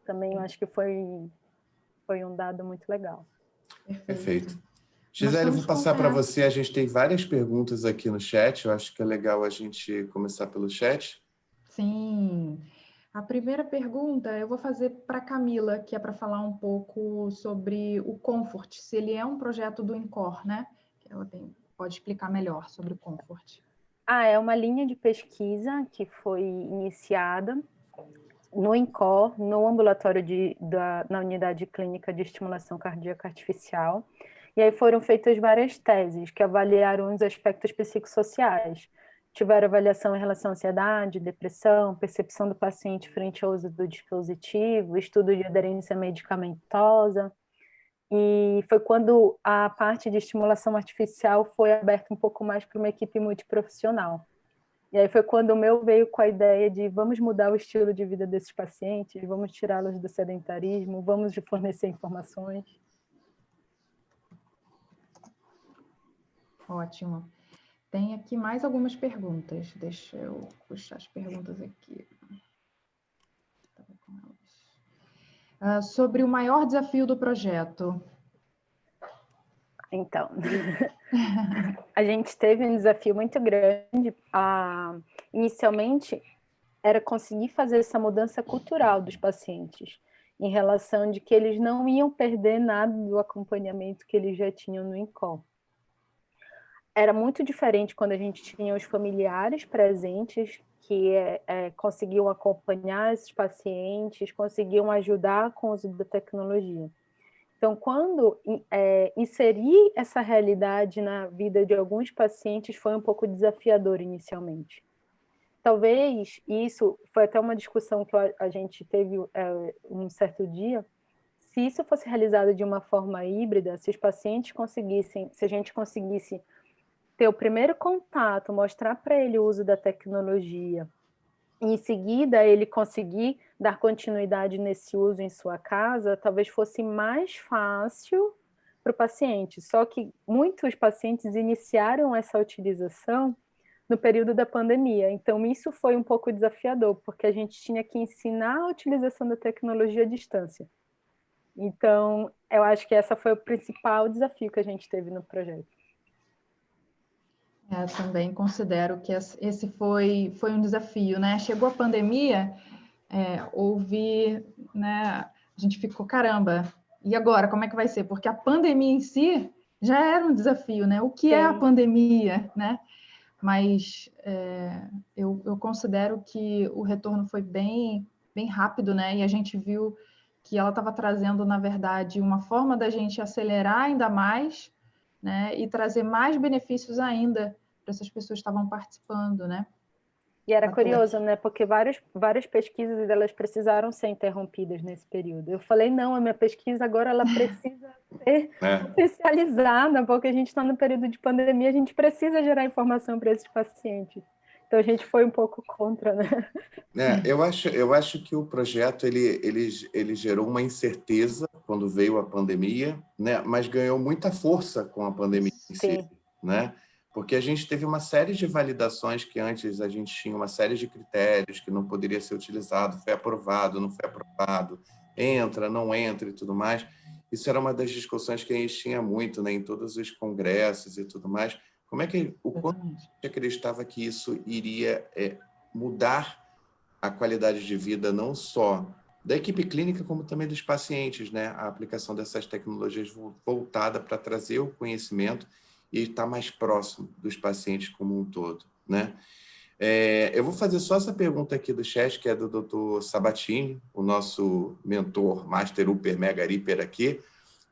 Também eu acho que foi um dado muito legal. Perfeito. Gisele, eu vou passar para você. A gente tem várias perguntas aqui no chat. Eu acho que é legal a gente começar pelo chat. Sim. A primeira pergunta eu vou fazer para a Camila, que é para falar um pouco sobre o Comfort, se ele é um projeto do INCOR, né? Ela pode explicar melhor sobre o Comfort. É uma linha de pesquisa que foi iniciada no INCOR, no ambulatório na unidade clínica de estimulação cardíaca artificial. E aí foram feitas várias teses que avaliaram os aspectos psicossociais. Tiveram avaliação em relação à ansiedade, depressão, percepção do paciente frente ao uso do dispositivo, estudo de aderência medicamentosa. E foi quando a parte de estimulação artificial foi aberta um pouco mais para uma equipe multiprofissional. E aí foi quando o meu veio com a ideia de vamos mudar o estilo de vida desses pacientes, vamos tirá-los do sedentarismo, vamos fornecer informações. Ótimo. Tem aqui mais algumas perguntas. Deixa eu puxar as perguntas aqui. Sobre o maior desafio do projeto. Então, a gente teve um desafio muito grande. Inicialmente, era conseguir fazer essa mudança cultural dos pacientes, em relação de que eles não iam perder nada do acompanhamento que eles já tinham no INCOR. Era muito diferente quando a gente tinha os familiares presentes, que conseguiam acompanhar esses pacientes, conseguiam ajudar com o uso da tecnologia. Então, quando inserir essa realidade na vida de alguns pacientes foi um pouco desafiador inicialmente. Talvez isso, foi até uma discussão que a gente teve um certo dia, se isso fosse realizado de uma forma híbrida, se os pacientes conseguissem, se a gente conseguisse ter o primeiro contato, mostrar para ele o uso da tecnologia, e em seguida ele conseguir dar continuidade nesse uso em sua casa, talvez fosse mais fácil para o paciente. Só que muitos pacientes iniciaram essa utilização no período da pandemia. Então, isso foi um pouco desafiador, porque a gente tinha que ensinar a utilização da tecnologia à distância. Então, eu acho que esse foi o principal desafio que a gente teve no projeto. Também considero que esse foi um desafio, né? Chegou a pandemia, houve, né? A gente ficou, caramba, e agora, como é que vai ser? Porque a pandemia em si já era um desafio, né? O que é a pandemia, né? Mas eu considero que o retorno foi bem rápido, né? E a gente viu que ela estava trazendo, na verdade, uma forma da gente acelerar ainda mais, né? E trazer mais benefícios ainda para essas pessoas que estavam participando, né? E era curioso, né? Porque várias pesquisas elas precisaram ser interrompidas nesse período. Eu falei, não, a minha pesquisa agora ela precisa ser potencializada, porque a gente está no período de pandemia, a gente precisa gerar informação para esses pacientes. Então a gente foi um pouco contra, né? Eu acho que o projeto ele gerou uma incerteza quando veio a pandemia, né? Mas ganhou muita força com a pandemia em si, né? Porque a gente teve uma série de validações que antes a gente tinha uma série de critérios que não poderia ser utilizado, foi aprovado, não foi aprovado, entra, não entra e tudo mais. Isso era uma das discussões que a gente tinha muito, né, em todos os congressos e tudo mais. Como é que o quanto a gente acreditava que isso iria mudar a qualidade de vida não só da equipe clínica, como também dos pacientes, né? A aplicação dessas tecnologias voltada para trazer o conhecimento e estar mais próximo dos pacientes como um todo, né? Eu vou fazer só essa pergunta aqui do chat, que é do Dr. Sabatini, o nosso mentor Master Upper Mega Hiper aqui,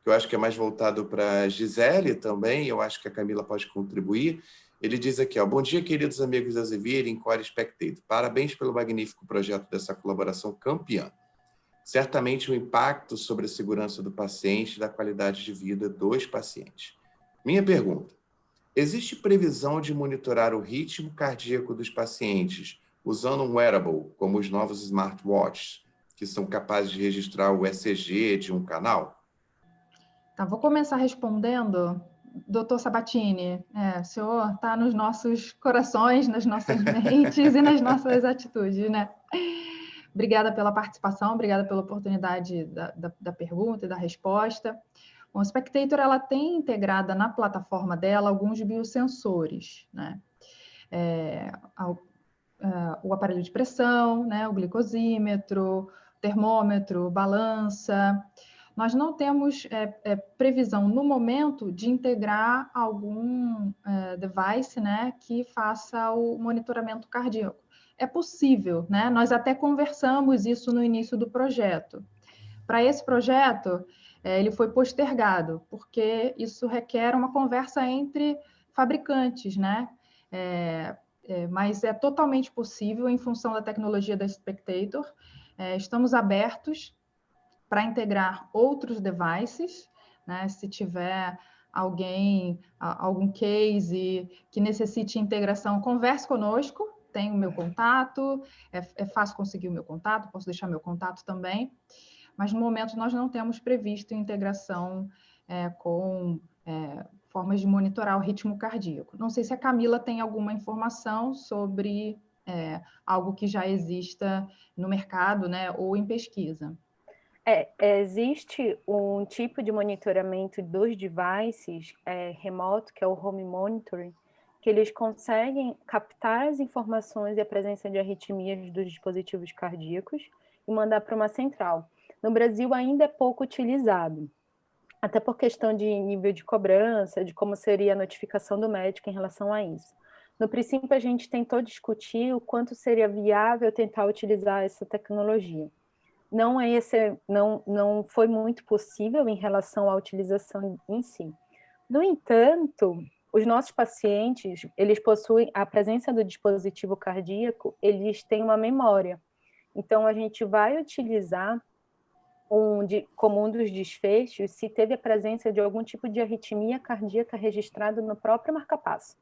que eu acho que é mais voltado para a Gisele também, eu acho que a Camila pode contribuir. Ele diz aqui, ó, bom dia, queridos amigos da Elsevier e Encore Spectator. Parabéns pelo magnífico projeto dessa colaboração campeã. Certamente o impacto sobre a segurança do paciente e da qualidade de vida dos pacientes. Minha pergunta, existe previsão de monitorar o ritmo cardíaco dos pacientes usando um wearable, como os novos smartwatches, que são capazes de registrar o ECG de um canal? Tá, vou começar respondendo. Doutor Sabatini, o senhor está nos nossos corações, nas nossas mentes e nas nossas atitudes, né? Obrigada pela participação, obrigada pela oportunidade da pergunta e da resposta. Bom, a Spectator ela tem integrada na plataforma dela alguns biosensores, né? O aparelho de pressão, né? O glicosímetro, termômetro, balança. Nós não temos previsão no momento de integrar algum device, né, que faça o monitoramento cardíaco. É possível, né? Nós até conversamos isso no início do projeto. Para esse projeto, ele foi postergado, porque isso requer uma conversa entre fabricantes, né? Mas é totalmente possível em função da tecnologia da Spectator. Estamos abertos para integrar outros devices, né? Se tiver algum case que necessite integração, converse conosco, tem o meu contato, é fácil conseguir o meu contato, posso deixar meu contato também, mas no momento nós não temos previsto integração com formas de monitorar o ritmo cardíaco. Não sei se a Camila tem alguma informação sobre algo que já exista no mercado, né, ou em pesquisa. Existe um tipo de monitoramento dos devices remoto, que é o home monitoring, que eles conseguem captar as informações e a presença de arritmias dos dispositivos cardíacos e mandar para uma central. No Brasil ainda é pouco utilizado, até por questão de nível de cobrança, de como seria a notificação do médico em relação a isso. No princípio, a gente tentou discutir o quanto seria viável tentar utilizar essa tecnologia. Não foi muito possível em relação à utilização em si. No entanto, os nossos pacientes, eles possuem a presença do dispositivo cardíaco, eles têm uma memória. Então, a gente vai utilizar como um dos desfechos se teve a presença de algum tipo de arritmia cardíaca registrado no próprio marca-passo.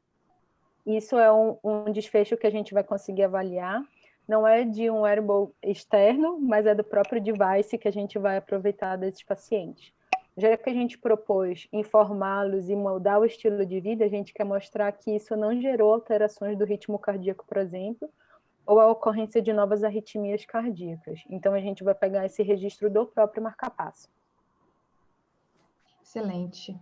Isso é um desfecho que a gente vai conseguir avaliar. Não é de um wearable externo, mas é do próprio device que a gente vai aproveitar desses pacientes. Já que a gente propôs informá-los e moldar o estilo de vida, a gente quer mostrar que isso não gerou alterações do ritmo cardíaco, por exemplo, ou a ocorrência de novas arritmias cardíacas. Então, a gente vai pegar esse registro do próprio marca-passo. Excelente.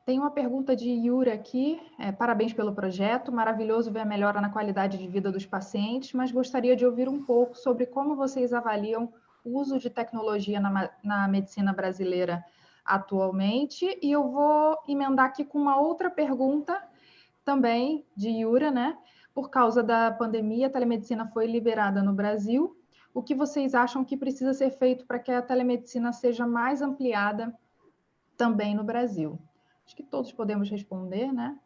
Tem uma pergunta de Yuri aqui. Parabéns pelo projeto. Maravilhoso ver a melhora na qualidade de vida dos pacientes, mas gostaria de ouvir um pouco sobre como vocês avaliam o uso de tecnologia na medicina brasileira atualmente. E eu vou emendar aqui com uma outra pergunta também de Yuri, né? Por causa da pandemia, a telemedicina foi liberada no Brasil. O que vocês acham que precisa ser feito para que a telemedicina seja mais ampliada também no Brasil? Acho que todos podemos responder, né,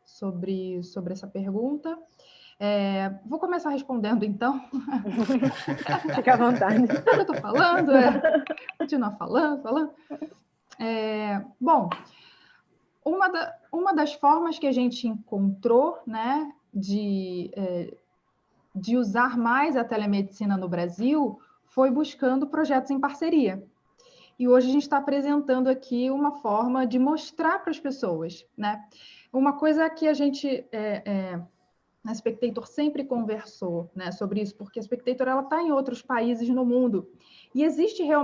sobre essa pergunta. Vou começar respondendo, então. Fica à vontade. Eu estou falando, continuar falando. Bom, uma das formas que a gente encontrou, né, de usar mais a telemedicina no Brasil foi buscando projetos em parceria. E hoje a gente está apresentando aqui uma forma de mostrar para as pessoas, né? Uma coisa que a gente, na Spectator, sempre conversou, né, sobre isso, porque a Spectator está em outros países no mundo. E existia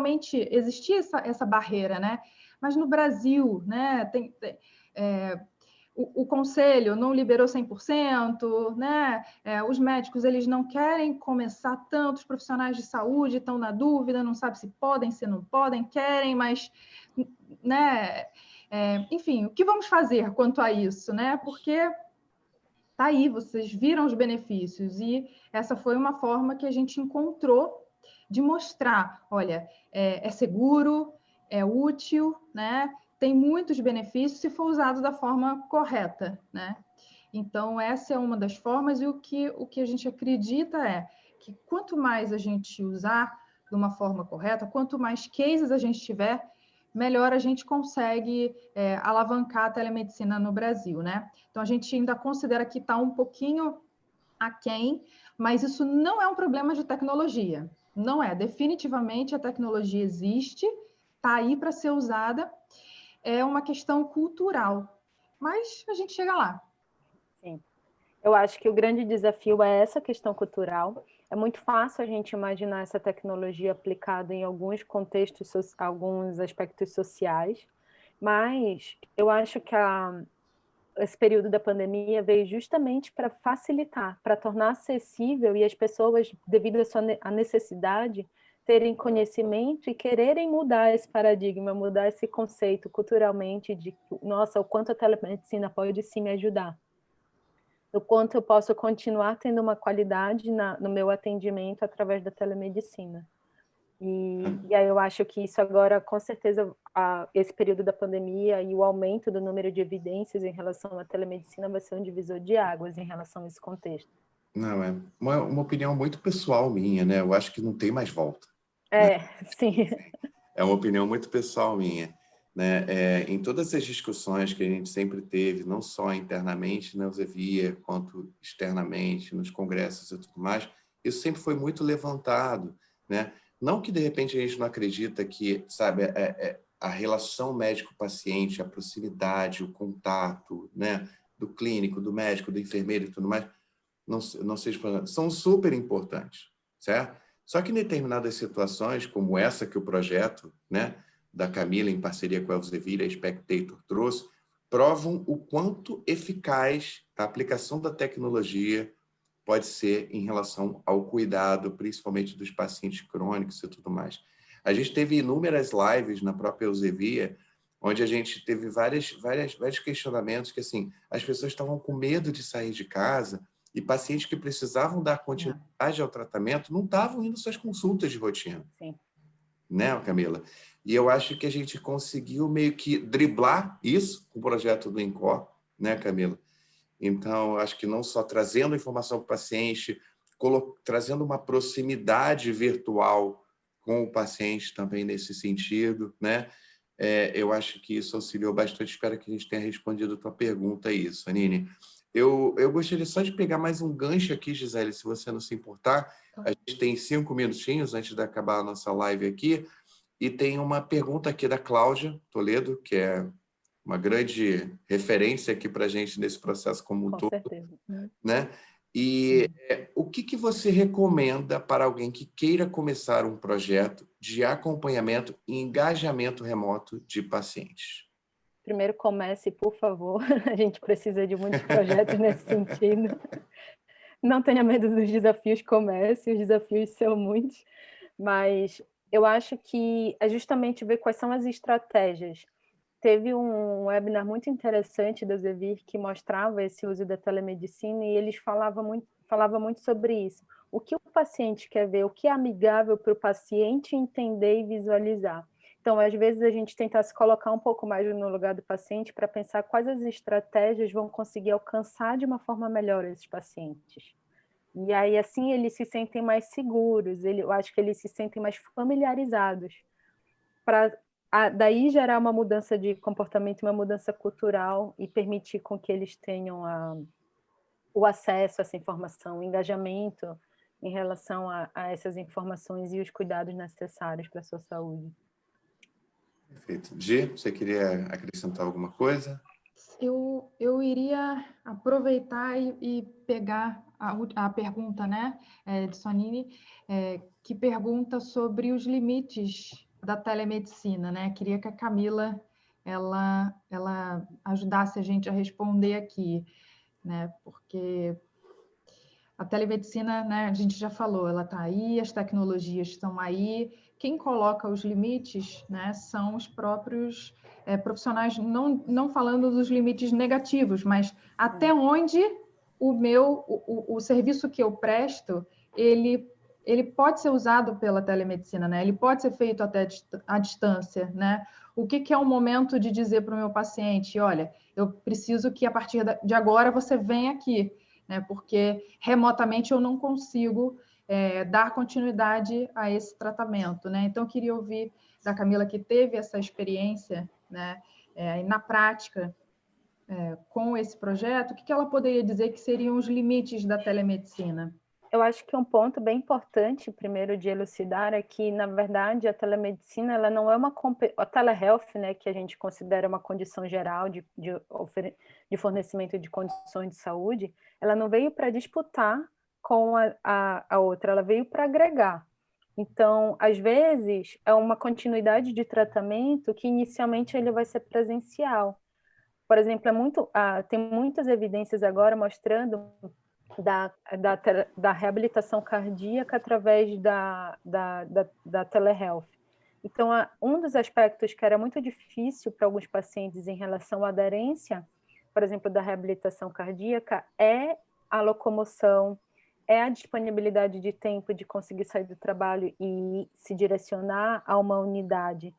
essa barreira, né? Mas no Brasil, né, o conselho não liberou 100%, né? Os médicos, eles não querem começar tanto, os profissionais de saúde estão na dúvida, não sabem se podem, se não podem, querem, mas, né? Enfim, o que vamos fazer quanto a isso, né? Porque tá aí, vocês viram os benefícios, e essa foi uma forma que a gente encontrou de mostrar, olha, é seguro, é útil, né? Tem muitos benefícios se for usado da forma correta, né? Então, essa é uma das formas, e o que a gente acredita é que quanto mais a gente usar de uma forma correta, quanto mais cases a gente tiver, melhor a gente consegue alavancar a telemedicina no Brasil, né? Então, a gente ainda considera que está um pouquinho aquém, mas isso não é um problema de tecnologia. Não é. Definitivamente a tecnologia existe, está aí para ser usada, é uma questão cultural. Mas a gente chega lá. Sim. Eu acho que o grande desafio é essa questão cultural. É muito fácil a gente imaginar essa tecnologia aplicada em alguns contextos, alguns aspectos sociais, mas eu acho que esse período da pandemia veio justamente para facilitar, para tornar acessível, e as pessoas, devido à necessidade, terem conhecimento e quererem mudar esse paradigma, mudar esse conceito culturalmente de, nossa, o quanto a telemedicina pode sim me ajudar. O quanto eu posso continuar tendo uma qualidade no meu atendimento através da telemedicina. E aí eu acho que isso agora, com certeza, esse período da pandemia e o aumento do número de evidências em relação à telemedicina vai ser um divisor de águas em relação a esse contexto. Não, é uma opinião muito pessoal minha, né? Eu acho que não tem mais volta. Sim. É uma opinião muito pessoal minha, né? Em todas as discussões que a gente sempre teve, não só internamente na Elsevier, quanto externamente, nos congressos e tudo mais, isso sempre foi muito levantado, né? Não que, de repente, a gente não acredita que, sabe, a relação médico-paciente, a proximidade, o contato, né, do clínico, do médico, do enfermeiro e tudo mais, não seja, são super importantes, certo? Só que em determinadas situações, como essa que o projeto, né, da Camila, em parceria com a Elsevier, a Spectator trouxe, provam o quanto eficaz a aplicação da tecnologia pode ser em relação ao cuidado, principalmente dos pacientes crônicos e tudo mais. A gente teve inúmeras lives na própria Elsevier, onde a gente teve vários questionamentos que, assim, as pessoas estavam com medo de sair de casa e pacientes que precisavam dar continuidade ao tratamento não estavam indo suas consultas de rotina. Sim. Né, Camila? E eu acho que a gente conseguiu meio que driblar isso com o projeto do INCOR, né, Camila? Então, acho que não só trazendo informação para o paciente, trazendo uma proximidade virtual com o paciente também nesse sentido, né? Eu acho que isso auxiliou bastante. Espero que a gente tenha respondido a tua pergunta, isso, Anine. Eu gostaria só de pegar mais um gancho aqui, Gisele, se você não se importar. A gente tem 5 minutinhos antes de acabar a nossa live aqui, e tem uma pergunta aqui da Cláudia Toledo, que é uma grande referência aqui para a gente nesse processo como um todo. Com certeza. Né? E o que você recomenda para alguém que queira começar um projeto de acompanhamento e engajamento remoto de pacientes? Primeiro comece, por favor. A gente precisa de muitos projetos nesse sentido. Não tenha medo dos desafios, comece. Os desafios são muitos. Mas eu acho que é justamente ver quais são as estratégias. Teve um webinar muito interessante da Elsevier que mostrava esse uso da telemedicina, e eles falavam muito sobre isso. O que o paciente quer ver, o que é amigável para o paciente entender e visualizar. Então, às vezes, a gente tenta se colocar um pouco mais no lugar do paciente para pensar quais as estratégias vão conseguir alcançar de uma forma melhor esses pacientes. E aí, assim, eles se sentem mais seguros, eu acho que eles se sentem mais familiarizados, para daí gerar uma mudança de comportamento, uma mudança cultural, e permitir com que eles tenham o acesso a essa informação, o engajamento em relação a essas informações e os cuidados necessários para a sua saúde. Perfeito. Gi, você queria acrescentar alguma coisa? Eu iria aproveitar e pegar a pergunta, né, de Sonini, que pergunta sobre os limites da telemedicina, né? Queria que a Camila ela ajudasse a gente a responder aqui, né? Porque a telemedicina, né, a gente já falou, ela está aí, as tecnologias estão aí. Quem coloca os limites, né, são os próprios profissionais, não falando dos limites negativos, mas até onde o serviço que eu presto, ele pode ser usado pela telemedicina, né? Ele pode ser feito até à distância, né? O que é o momento de dizer para o meu paciente, olha, eu preciso que a partir de agora você venha aqui, né? Porque remotamente eu não consigo dar continuidade a esse tratamento, né? Então, eu queria ouvir da Camila, que teve essa experiência, né, na prática, com esse projeto, o que ela poderia dizer que seriam os limites da telemedicina? Eu acho que um ponto bem importante, primeiro, de elucidar é que, na verdade, a telemedicina, ela não é a telehealth, né, que a gente considera uma condição geral de fornecimento de condições de saúde, ela não veio para disputar com a outra, ela veio para agregar. Então, às vezes, é uma continuidade de tratamento que, inicialmente, ele vai ser presencial. Por exemplo, tem muitas evidências agora mostrando da reabilitação cardíaca através da telehealth. Então, um dos aspectos que era muito difícil para alguns pacientes em relação à aderência, por exemplo, da reabilitação cardíaca, é a locomoção, é a disponibilidade de tempo de conseguir sair do trabalho e se direcionar a uma unidade.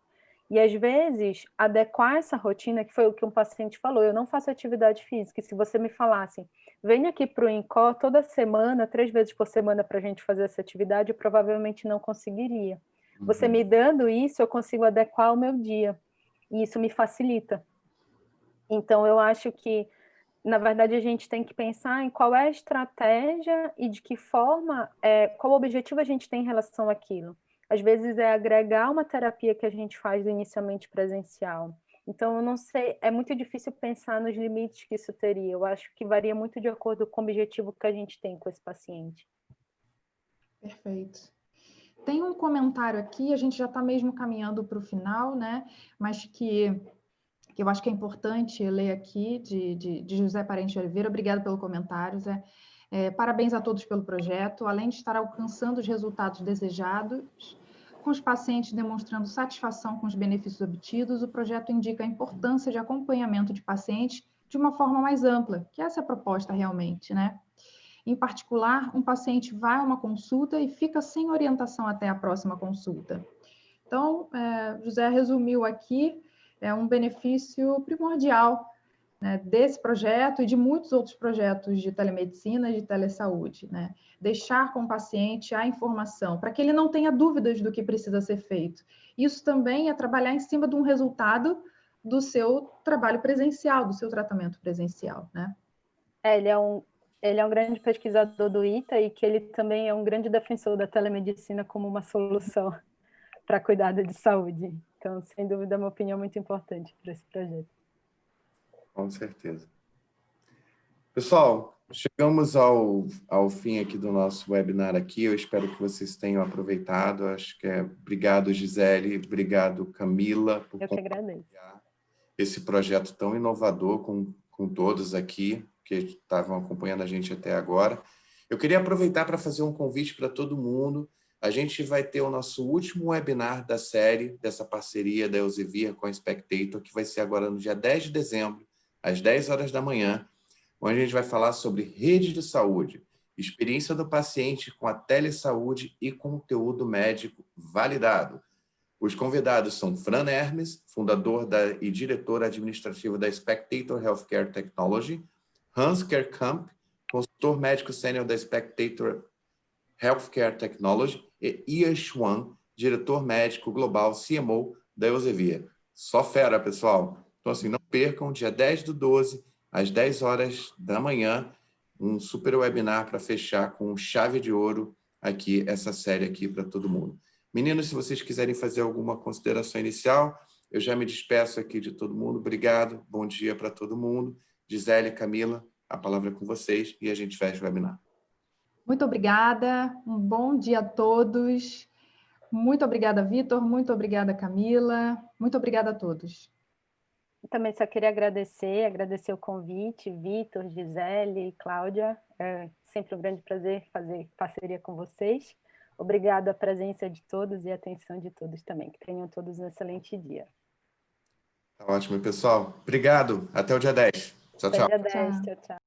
E, às vezes, adequar essa rotina, que foi o que um paciente falou, eu não faço atividade física, e se você me falasse, venha aqui para o INCOR toda semana, 3 vezes por semana para a gente fazer essa atividade, eu provavelmente não conseguiria. Você me dando isso, eu consigo adequar o meu dia, e isso me facilita. Então, eu acho que, na verdade, a gente tem que pensar em qual é a estratégia e de que forma, qual objetivo a gente tem em relação àquilo. Às vezes é agregar uma terapia que a gente faz inicialmente presencial. Então, eu não sei, é muito difícil pensar nos limites que isso teria. Eu acho que varia muito de acordo com o objetivo que a gente tem com esse paciente. Perfeito. Tem um comentário aqui, a gente já está mesmo caminhando para o final, né? Mas que eu acho que é importante ler aqui, de José Parente Oliveira. Obrigada pelo comentário, Zé. Parabéns a todos pelo projeto. Além de estar alcançando os resultados desejados, com os pacientes demonstrando satisfação com os benefícios obtidos, o projeto indica a importância de acompanhamento de pacientes de uma forma mais ampla, que essa é a proposta realmente, né? Em particular, um paciente vai a uma consulta e fica sem orientação até a próxima consulta. Então, José resumiu aqui um benefício primordial, né, desse projeto e de muitos outros projetos de telemedicina e de telesaúde, né? Deixar com o paciente a informação, para que ele não tenha dúvidas do que precisa ser feito. Isso também é trabalhar em cima de um resultado do seu trabalho presencial, do seu tratamento presencial, né? Ele é um grande pesquisador do ITA e que ele também é um grande defensor da telemedicina como uma solução para cuidado de saúde. Então, sem dúvida, é uma opinião muito importante para esse projeto. Com certeza. Pessoal, chegamos ao fim aqui do nosso webinar aqui. Eu espero que vocês tenham aproveitado. Acho que obrigado, Gisele, obrigado, Camila, por Eu que agradeço. Esse projeto tão inovador com todos aqui que estavam acompanhando a gente até agora. Eu queria aproveitar para fazer um convite para todo mundo. A gente vai ter o nosso último webinar da série, dessa parceria da Elsevier com a Spectator, que vai ser agora no dia 10 de dezembro, às 10 horas da manhã, onde a gente vai falar sobre rede de saúde, experiência do paciente com a telesaúde e conteúdo médico validado. Os convidados são Fran Hermes, fundador e diretor administrativo da Spectator Healthcare Technology, Hans Kerkamp, consultor médico sênior da Spectator Healthcare Technology, e Ia Xuan, diretor médico global CMO da Elsevier. Só fera, pessoal. Então, assim, não percam, dia 10/12, às 10 horas da manhã, um super webinar para fechar com chave de ouro aqui, essa série aqui para todo mundo. Meninos, se vocês quiserem fazer alguma consideração inicial, eu já me despeço aqui de todo mundo. Obrigado, bom dia para todo mundo. Gisele, Camila, a palavra é com vocês e a gente fecha o webinar. Muito obrigada, um bom dia a todos. Muito obrigada, Vitor, muito obrigada, Camila. Muito obrigada a todos. Também só queria agradecer o convite, Vitor, Gisele, Cláudia. É sempre um grande prazer fazer parceria com vocês. Obrigada a presença de todos e a atenção de todos também. Que tenham todos um excelente dia. Tá ótimo, pessoal. Obrigado. Até o dia 10. Tchau, Até tchau. dia 10. Tchau. Tchau, tchau.